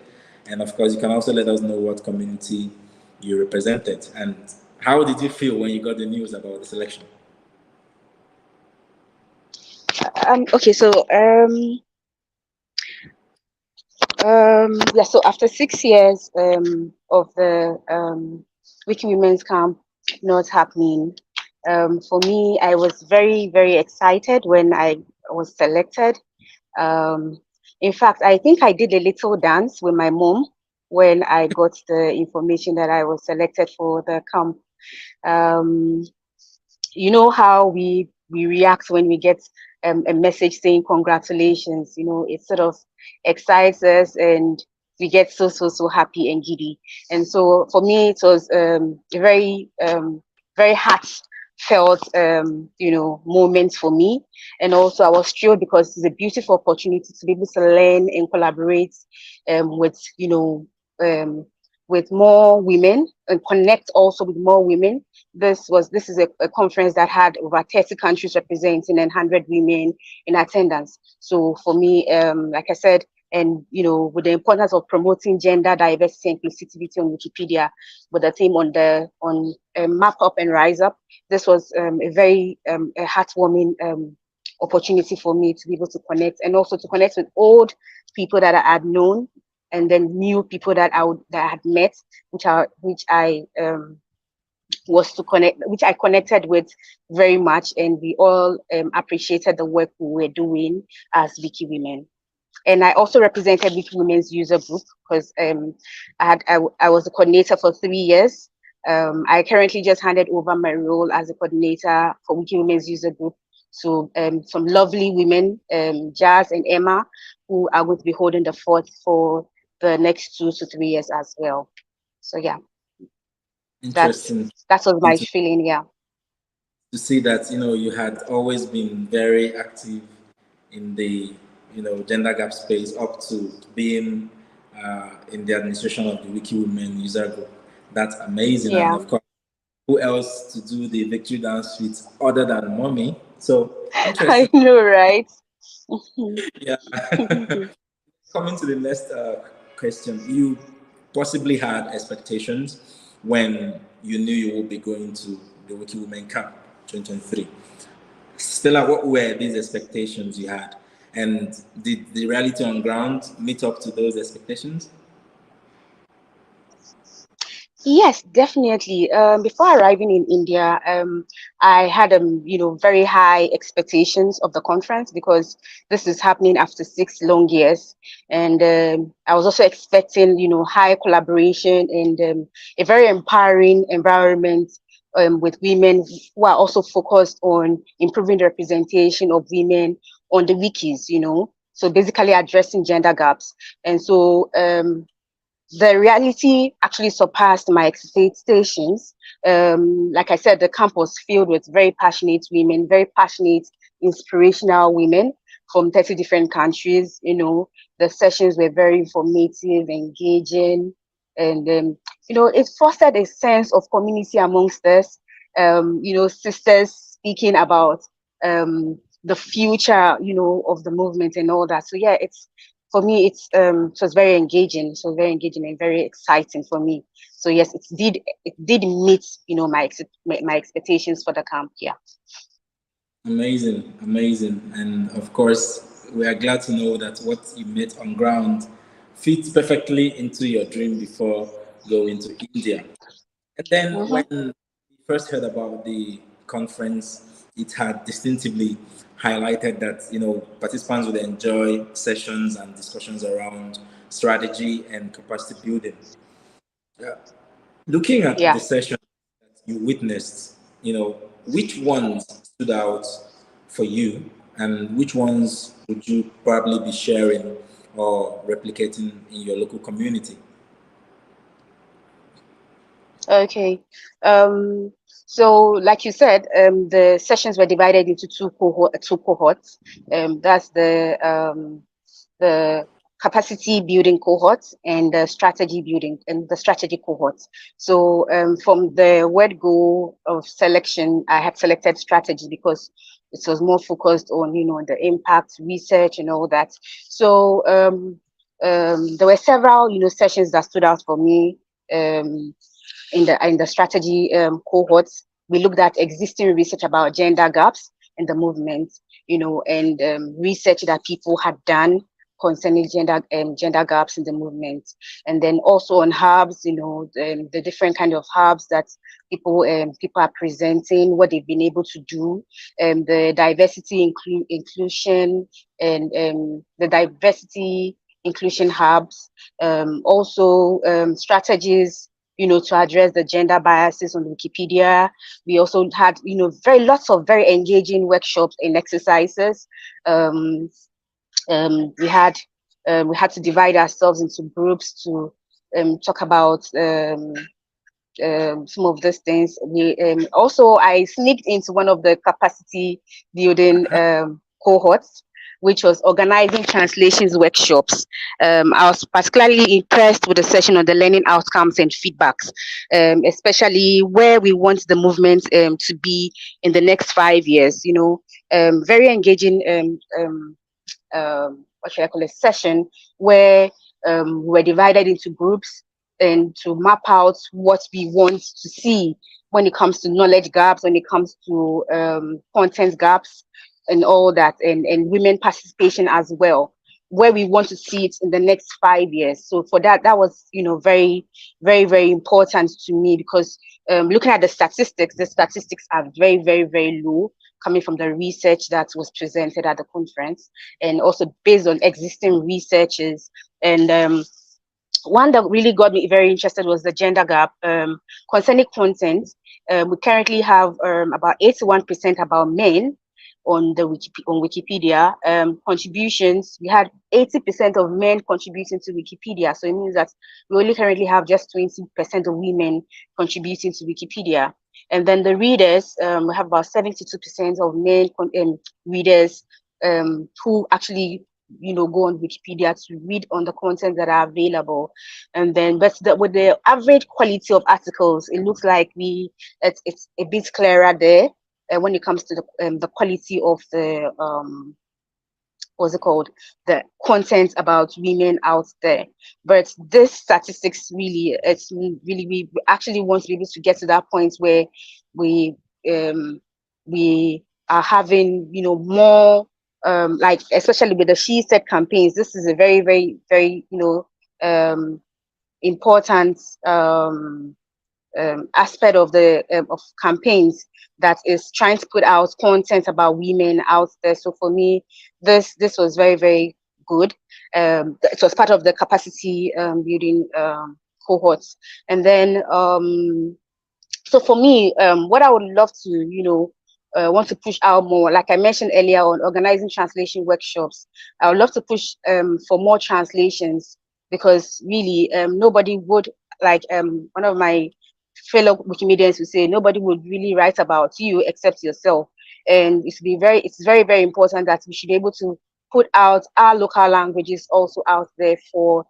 And of course, you can also let us know what community you represented and how did you feel when you got the news about the selection? Okay, so yeah, so after 6 years of the WikiWomen's Camp not happening, for me, I was very, very excited when I was selected. In fact, I think I did a little dance with my mom when I got the information that I was selected for the camp. You know how we react when we get a message saying congratulations. It sort of excites us and we get so happy and giddy. And so for me, it was a very very heartfelt moment for me. And also I was thrilled because it's a beautiful opportunity to be able to learn and collaborate with more women and connect also with more women. This is a conference that had over 30 countries representing and 100 women in attendance. So for me, like I said, and with the importance of promoting gender diversity and inclusivity on Wikipedia, with the theme on Map Up and Rise Up. This was a very a heartwarming opportunity for me to be able to connect, and also to connect with old people that I had known, and then new people that I had met, which I connected with very much, and we all appreciated the work we were doing as Wiki Women. And I also represented Wiki Women's user group, because I was a coordinator for 3 years. I currently just handed over my role as a coordinator for Wiki Women's user group to some lovely women, Jazz and Emma, who are going to be holding the fort for the next 2 to 3 years as well. So yeah, Interesting. that was my feeling. Yeah, to see that you had always been very active in the gender gap space up to being in the administration of the Wiki Women user group. That's amazing. Yeah. And of course, who else to do the victory dance with other than mommy? So interesting. I know, right? Yeah. Coming to the next question, you possibly had expectations when you knew you would be going to the WikiWomen Camp 2023. Stella, what were these expectations you had? And did the reality on ground meet up to those expectations? Yes, definitely. Before arriving in India, I had very high expectations of the conference, because this is happening after 6 long years, and I was also expecting high collaboration and a very empowering environment with women who are also focused on improving the representation of women on the wikis. So basically addressing gender gaps, and so the reality actually surpassed my expectations. Like I said, the camp was filled with very passionate women, very passionate, inspirational women from 30 different countries. The sessions were very informative, engaging, and it fostered a sense of community amongst us. Sisters speaking about the future, of the movement and all that. So yeah, for me, it was very engaging. So very engaging and very exciting for me. So yes, it did meet my expectations for the camp. Yeah. Amazing, and of course, we are glad to know that what you met on ground fits perfectly into your dream before going to India. And then when we first heard about the conference, it had distinctively highlighted that participants would enjoy sessions and discussions around strategy and capacity building. Looking at the session that you witnessed, which ones stood out for you, and which ones would you probably be sharing or replicating in your local community? Okay. So like you said, the sessions were divided into two cohorts. That's the capacity building cohort and the strategy building and the strategy cohort. So from the word go of selection, I had selected strategy because it was more focused on the impact research and all that. So there were several sessions that stood out for me. In the strategy cohorts, we looked at existing research about gender gaps in the movement, and research that people had done concerning gender gaps in the movement, and then also on hubs, the different kind of hubs that people are presenting, what they've been able to do, the diversity inclusion and the diversity inclusion hubs, also strategies to address the gender biases on Wikipedia. We also had, lots of very engaging workshops and exercises. We had to divide ourselves into groups to talk about some of these things. I sneaked into one of the capacity building cohorts, which was organizing translations workshops. I was particularly impressed with the session on the learning outcomes and feedbacks, especially where we want the movement to be in the next 5 years. Very engaging what should I call it, session where we're divided into groups and to map out what we want to see when it comes to knowledge gaps, when it comes to content gaps and all that, and women participation as well, where we want to see it in the next 5 years. So for that was, very, very, very important to me, because looking at the statistics are very, very, very low, coming from the research that was presented at the conference, and also based on existing researches. And one that really got me very interested was the gender gap concerning content. We currently have about 81% about men on the Wikipedia. Contributions, we had 80% of men contributing to Wikipedia, so it means that we only currently have just 20% of women contributing to Wikipedia. And then the readers, we have about 72% of men readers who actually go on Wikipedia to read on the content that are available. And then with the average quality of articles, it looks like it's a bit clearer there when it comes to the quality of the what's it called, the content about women out there. But this statistics we actually want to be able to get to that point where we are having more like, especially with the SheSaid campaigns. This is a very, very, very important aspect of the of campaigns, that is trying to put out content about women out there. So for me, this was very, very good. It was part of the capacity building cohorts. And then so for me, what I would love to want to push out more, like I mentioned earlier, on organizing translation workshops, I would love to push for more translations, because really nobody would, like one of my fellow Wikimedians would say, nobody would really write about you except yourself. And it's very, very important that we should be able to put out our local languages also out there for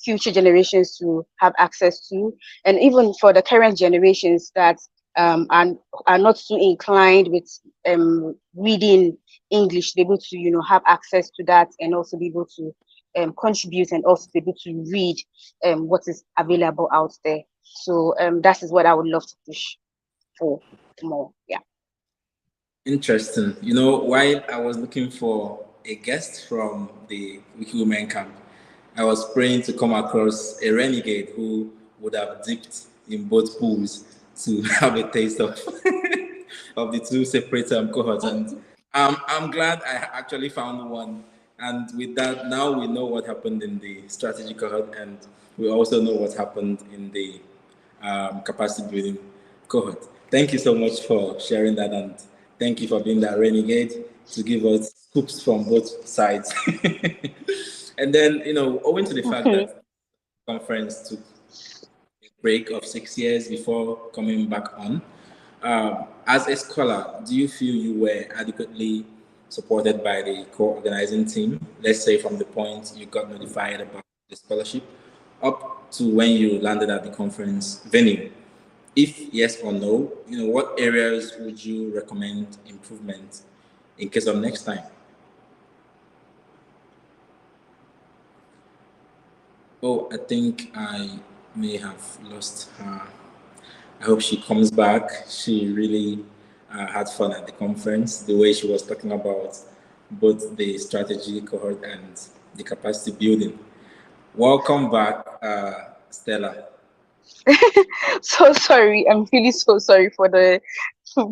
future generations to have access to, and even for the current generations that are not too inclined with reading English, be able to have access to that, and also be able to contribute, and also be able to read what is available out there. So that is what I would love to push for more. Yeah. Interesting. While I was looking for a guest from the WikiWomen Camp, I was praying to come across a renegade who would have dipped in both pools to have a taste of of the two separate cohorts. And I'm glad I actually found one. And with that, now we know what happened in the strategy cohort, and we also know what happened in the capacity building cohort. Thank you so much for sharing that, and thank you for being that renegade to give us scoops from both sides. And then, owing to the fact that the conference took a break of 6 years before coming back on, as a scholar, do you feel you were adequately supported by the core organizing team? Let's say from the point you got notified about the scholarship up to when you landed at the conference venue. If yes or no, what areas would you recommend improvement in case of next time? Oh, I think I may have lost her. I hope she comes back. She really had fun at the conference, the way she was talking about both the strategy cohort and the capacity building. Welcome back, Stella. So sorry. I'm really so sorry for the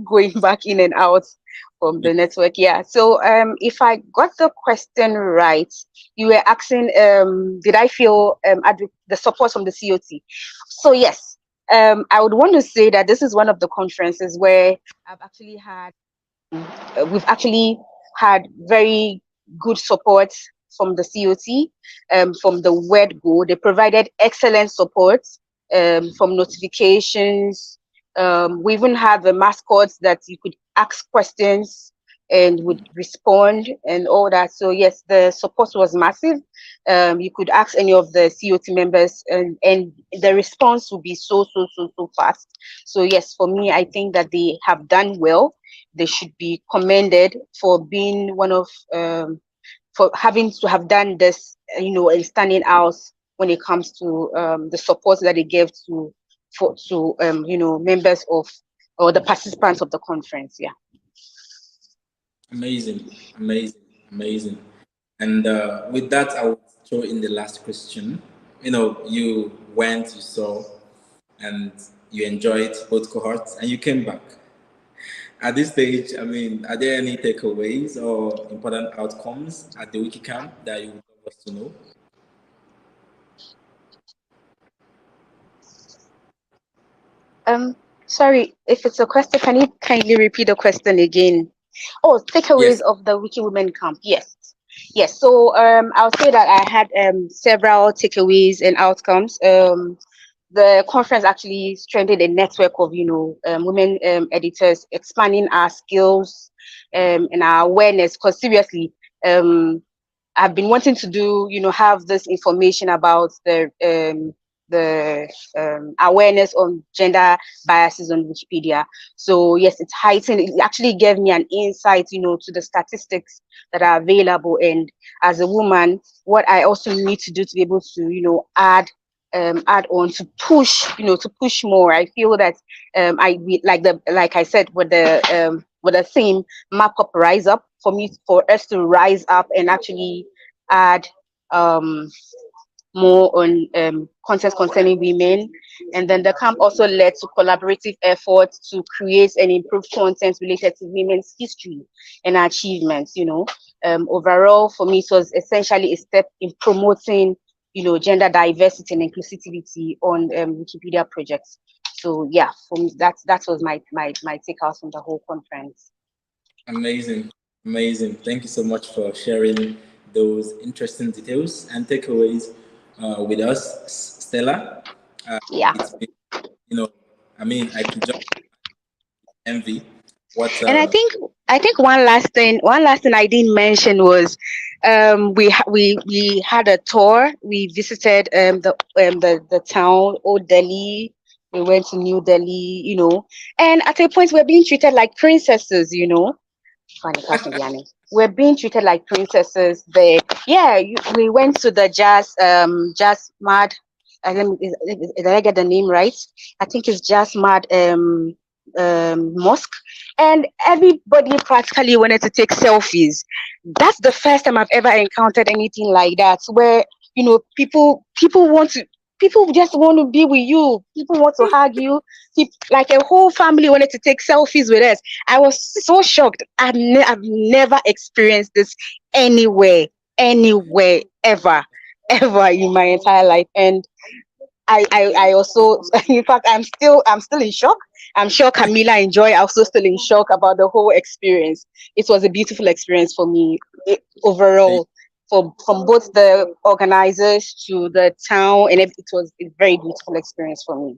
going back in and out from the network. Yeah. So if I got the question right, you were asking did I feel the support from the COT? So yes, I would want to say that this is one of the conferences where we've actually had very good support from the COT, from the word go. They provided excellent support from notifications. We even have the mascots that you could ask questions and would respond and all that. So yes, the support was massive. You could ask any of the COT members, and the response would be so fast. So yes, for me, I think that they have done well. They should be commended for being one of for having to have done this, and standing out when it comes to the support that they gave to members of or the participants of the conference. Yeah. Amazing, amazing, amazing. And with that, I will throw in the last question. You went, you saw, and you enjoyed both cohorts, and you came back. At this stage, are there any takeaways or important outcomes at the WikiCamp that you would love us to know? Sorry, if it's a question, can you kindly repeat the question again? Oh, takeaways Yes. of the WikiWomen Camp. Yes. Yes. So I'll say that I had several takeaways and outcomes. The conference actually strengthened a network of women editors, expanding our skills and our awareness. Because seriously, I've been wanting to do have this information about the awareness on gender biases on Wikipedia. So yes, it's heightened. It actually gave me an insight, to the statistics that are available. And as a woman, what I also need to do to be able to, add on to push, to push more. I feel that like I said with the theme map up, rise up, for us to rise up and actually add more on content concerning women. And then the camp also led to collaborative efforts to create and improve content related to women's history and achievements. Overall, for me, it was essentially a step in promoting gender diversity and inclusivity on Wikipedia projects. So yeah, for me, that was my takeout from the whole conference. Amazing, amazing. Thank you so much for sharing those interesting details and takeaways with us, Stella. Yeah. It's been, I can just envy what. And I think one last thing I didn't mention was we had a tour. We visited the town, Old Delhi. We went to New Delhi, and at a point we're being treated like princesses, We're being treated like princesses there. Yeah, we went to the jazz mad. Did I get the name right? I think it's Jazz Mad mosque, and everybody practically wanted to take selfies. That's the first time I've ever encountered anything like that, where people just want to be with you. People want to hug you. Like a whole family wanted to take selfies with us. I was so shocked. I've never experienced this anywhere, ever in my entire life. And I also, in fact, I'm still in shock. I'm sure Camila and Joy are also still in shock about the whole experience. It was a beautiful experience for me overall, from both the organizers to the town, and it was a very beautiful experience for me.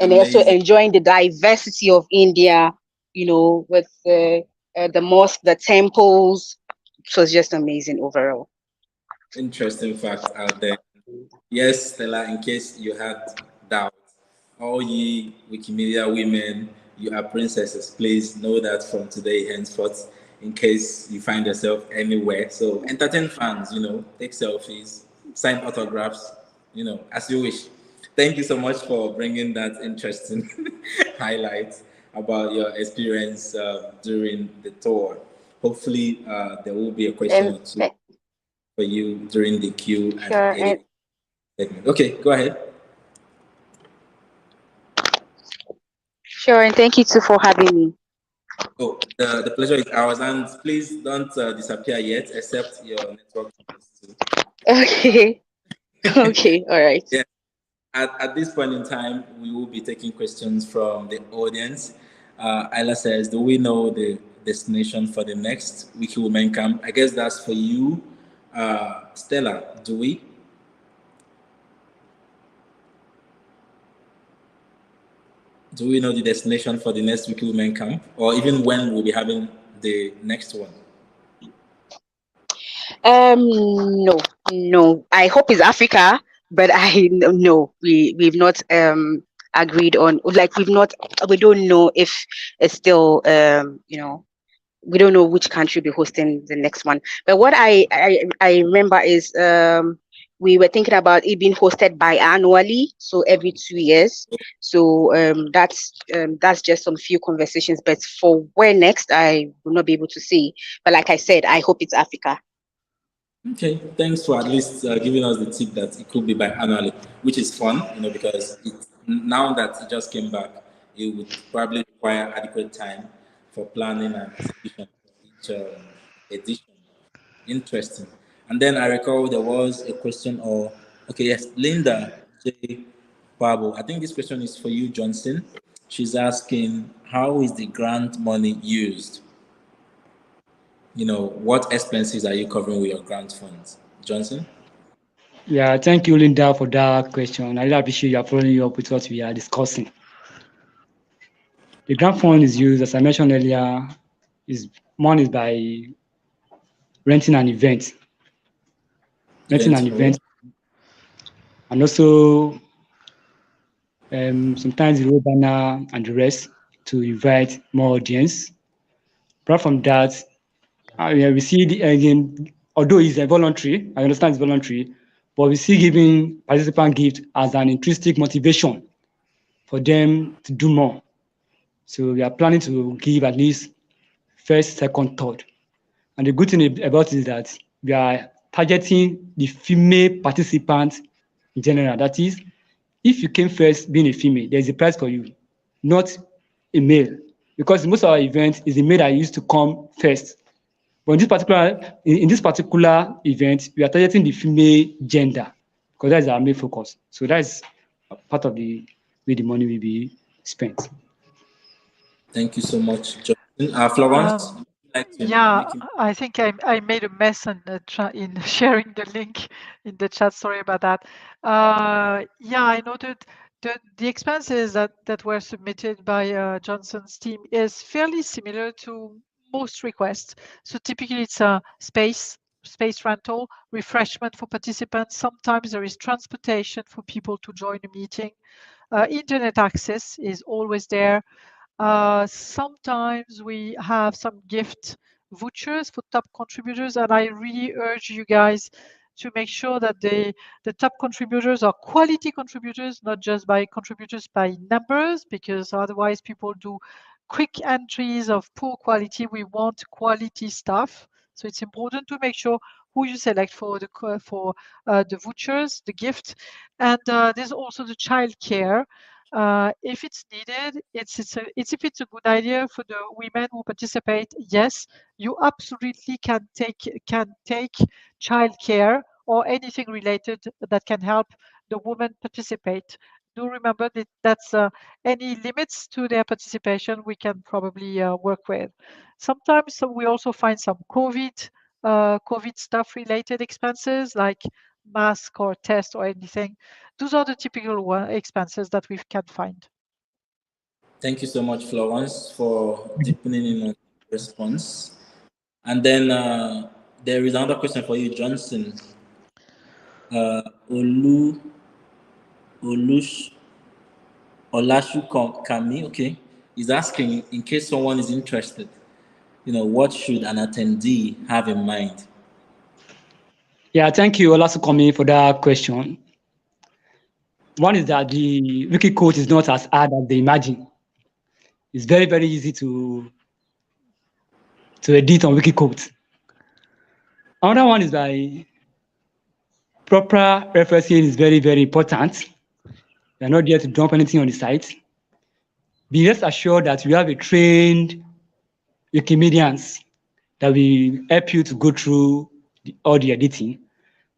And also enjoying the diversity of India, with the mosque, the temples. It was just amazing overall. Interesting fact out there. Yes, Stella, in case you had doubt, all ye Wikimedia women, you are princesses. Please know that from today henceforth, in case you find yourself anywhere. So entertain fans, take selfies, sign autographs, as you wish. Thank you so much for bringing that interesting highlight about your experience during the tour. Hopefully, there will be a question or two for you during the Q&A segment. Okay, go ahead. Sure, and thank you too for having me. Oh, the pleasure is ours, and please don't disappear yet, except your network. Okay. Okay, all right. Yeah. At this point in time, we will be taking questions from the audience. Ayla says, do we know the destination for the next WikiWomen Camp? I guess that's for you. Stella, do we? Do we know the destination for the next WikiWomen Camp, or even when we'll be having the next one? No. I hope it's Africa, but we've not agreed on. Like we don't know if it's still we don't know which country will be hosting the next one. But what I remember is we were thinking about it being hosted biannually, so every 2 years. So that's just some few conversations. But for where next, I will not be able to say. But like I said, I hope it's Africa. Okay, thanks for at least giving us the tip that it could be biannually, which is fun, because now that it just came back, it would probably require adequate time for planning and execution of each edition. Interesting. And then I recall there was a question, okay, yes, Linda J. Pablo. I think this question is for you, Johnson. She's asking, how is the grant money used? What expenses are you covering with your grant funds? Johnson? Yeah, thank you, Linda, for that question. I really appreciate you following up with what we are discussing. The grant fund is used, as I mentioned earlier, one is by renting an event. And also sometimes the road banner and the rest to invite more audience. Apart from that, we see again, although it's a voluntary, I understand it's voluntary, but we see giving participant gift as an intrinsic motivation for them to do more. So we are planning to give at least first, second, third. And the good thing about it is that we are targeting the female participants in general. That is, if you came first being a female, there's a prize for you, not a male. Because most of our events is the male that used to come first. But in this particular event, we are targeting the female gender because that is our main focus. So that is part of the way the money will be spent. Thank you so much, Johnson. Florence? Yeah, I think I made a mess in sharing the link in the chat. Sorry about that. Yeah, I noted the expenses that were submitted by Johnson's team is fairly similar to most requests. So typically it's a space rental, refreshment for participants. Sometimes there is transportation for people to join a meeting. Internet access is always there. Sometimes we have some gift vouchers for top contributors, and I really urge you guys to make sure that the top contributors are quality contributors, not just by contributors by numbers, because otherwise people do quick entries of poor quality. We want quality stuff, so it's important to make sure who you select for the vouchers, the gift, and there's also the child care. If it's needed, if it's a good idea for the women who participate, yes, you absolutely can take childcare or anything related that can help the women participate. Do remember that that's any limits to their participation we can probably work with. Sometimes we also find some COVID stuff related expenses like mask or test or anything. Those are the typical expenses that we can find. Thank you so much, Florence, for deepening in on the response. And then there is another question for you, Johnson. Kami, okay, is asking, in case someone is interested, what should an attendee have in mind? Yeah, thank you, Olasukami, for that question. One is that the Wikiquote is not as hard as they imagine. It's very, very easy to edit on Wikiquote. Another one is that proper referencing is very, very important. You're not there to dump anything on the site. Be rest assured that you have a trained Wikimedians that will help you to go through all the editing.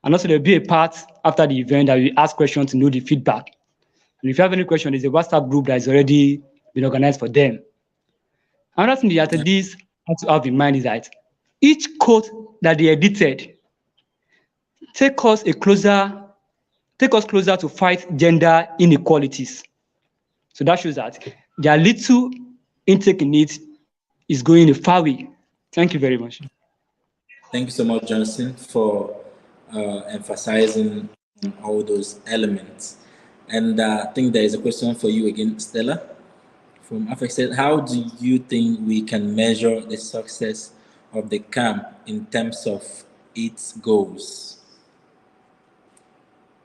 And also there'll be a part after the event that we ask questions to know the feedback. And if you have any question, there's a WhatsApp group that has already been organized for them. Another thing the attendees have to have in mind is that each quote that they edited take us closer to fight gender inequalities. So that shows that their little intake in it is going a far way. Thank you very much. Thank you so much, Johnson, for emphasizing all those elements. And I think there is a question for you again, Stella, From Afek said, how do you think we can measure the success of the camp in terms of its goals?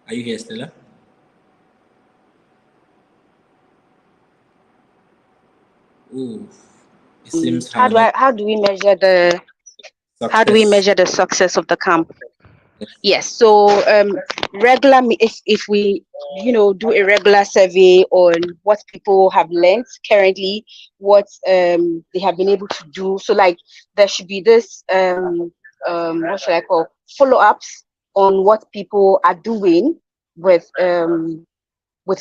Are you here, Stella? Ooh, it seems How do we measure the success. success of the camp? Yes. So if we do a regular survey on what people have learned currently, what they have been able to do. So like there should be this what should I call follow-ups on what people are doing with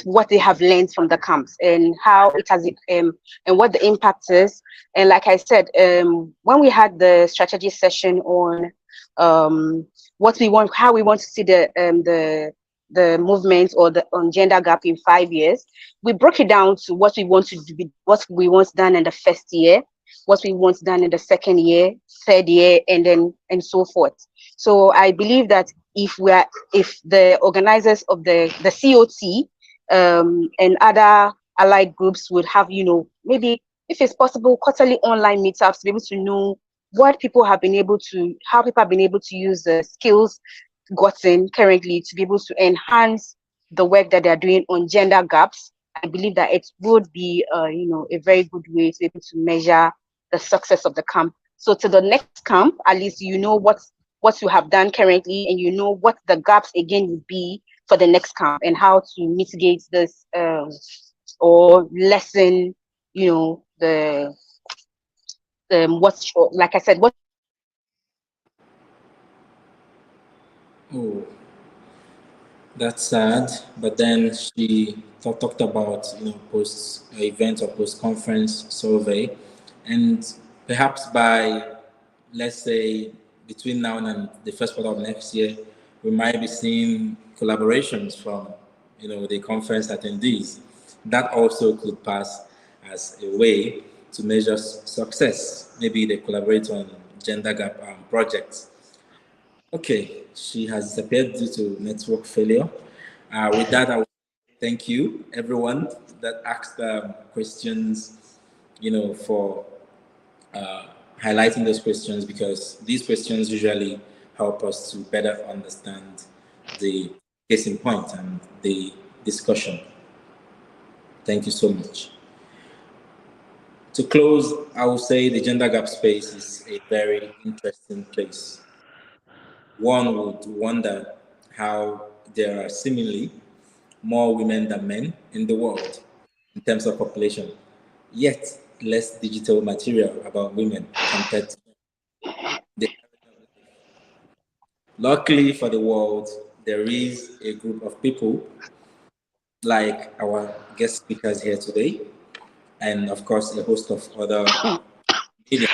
what they have learned from the camps and how it has and what the impact is. And like I said, when we had the strategy session on what we want, how we want to see the movement or the on gender gap in 5 years, we broke it down to what we want to do, what we want done in the first year, what we want done in the second year, third year, and so forth. So I believe that if the organizers of the COT and other allied groups would have, maybe if it's possible, quarterly online meetups to be able to know how people have been able to use the skills gotten currently to be able to enhance the work that they're doing on gender gaps. I believe that it would be, a very good way to be able to measure the success of the camp. So to the next camp, at least you know what you have done currently, and you know what the gaps again would be for the next camp, and how to mitigate this or lessen, the what's like I said, what. Oh, that's sad. But then she talked about post event or post conference survey, and perhaps by, let's say, between now and the first quarter of next year, we might be seeing collaborations from the conference attendees. That also could pass as a way to measure success. Maybe they collaborate on gender gap projects. Okay, she has disappeared due to network failure. With that, I will thank you, everyone that asked questions, for highlighting those questions, because these questions usually help us to better understand the case in point and the discussion. Thank you so much. To close, I will say the gender gap space is a very interesting place. One would wonder how there are seemingly more women than men in the world in terms of population, yet less digital material about women compared to the. Luckily for the world, there is a group of people like our guest speakers here today, and of course, a host of other media,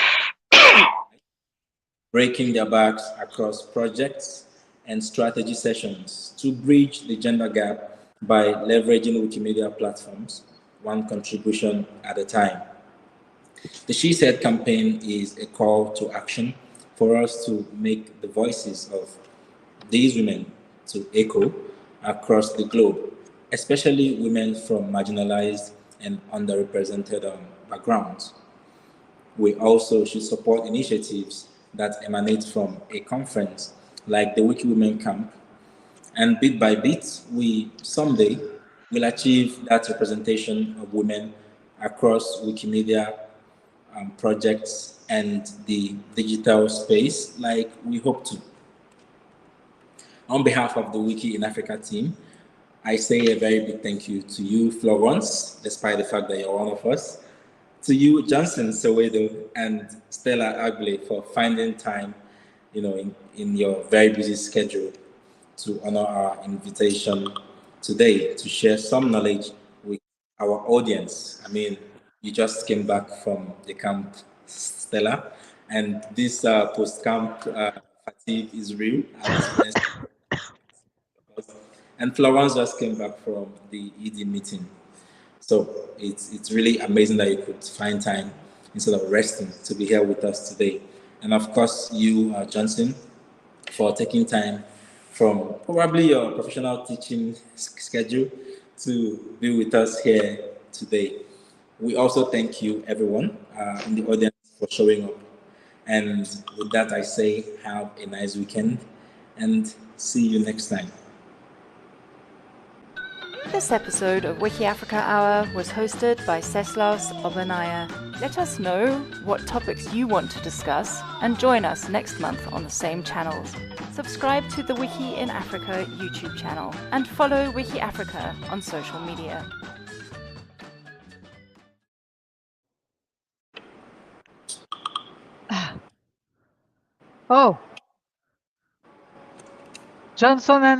breaking their backs across projects and strategy sessions to bridge the gender gap by leveraging Wikimedia platforms, one contribution at a time. The SheSaid campaign is a call to action for us to make the voices of these women to echo across the globe, especially women from marginalized and underrepresented backgrounds. We also should support initiatives that emanate from a conference like the WikiWomen Camp, and bit by bit, we someday will achieve that representation of women across Wikimedia projects and the digital space like we hope to. On behalf of the Wiki in Africa team, I say a very big thank you to you, Florence, despite the fact that you're one of us, to you, Johnson, Sewedo, and Stella Agbley for finding time, in your very busy schedule to honor our invitation today to share some knowledge with our audience. I mean, you just came back from the camp, Stella, and this post-camp fatigue is real. I've experienced it. And Florence just came back from the ED meeting. So it's really amazing that you could find time instead of resting to be here with us today. And of course, you, Johnson, for taking time from probably your professional teaching schedule to be with us here today. We also thank you, everyone in the audience, for showing up. And with that, I say have a nice weekend and see you next time. This episode of Wiki Africa Hour was hosted by Sewedo Florence. Let us know what topics you want to discuss and join us next month on the same channels. Subscribe to the Wiki in Africa YouTube channel and follow Wiki Africa on social media. Oh, Johnson and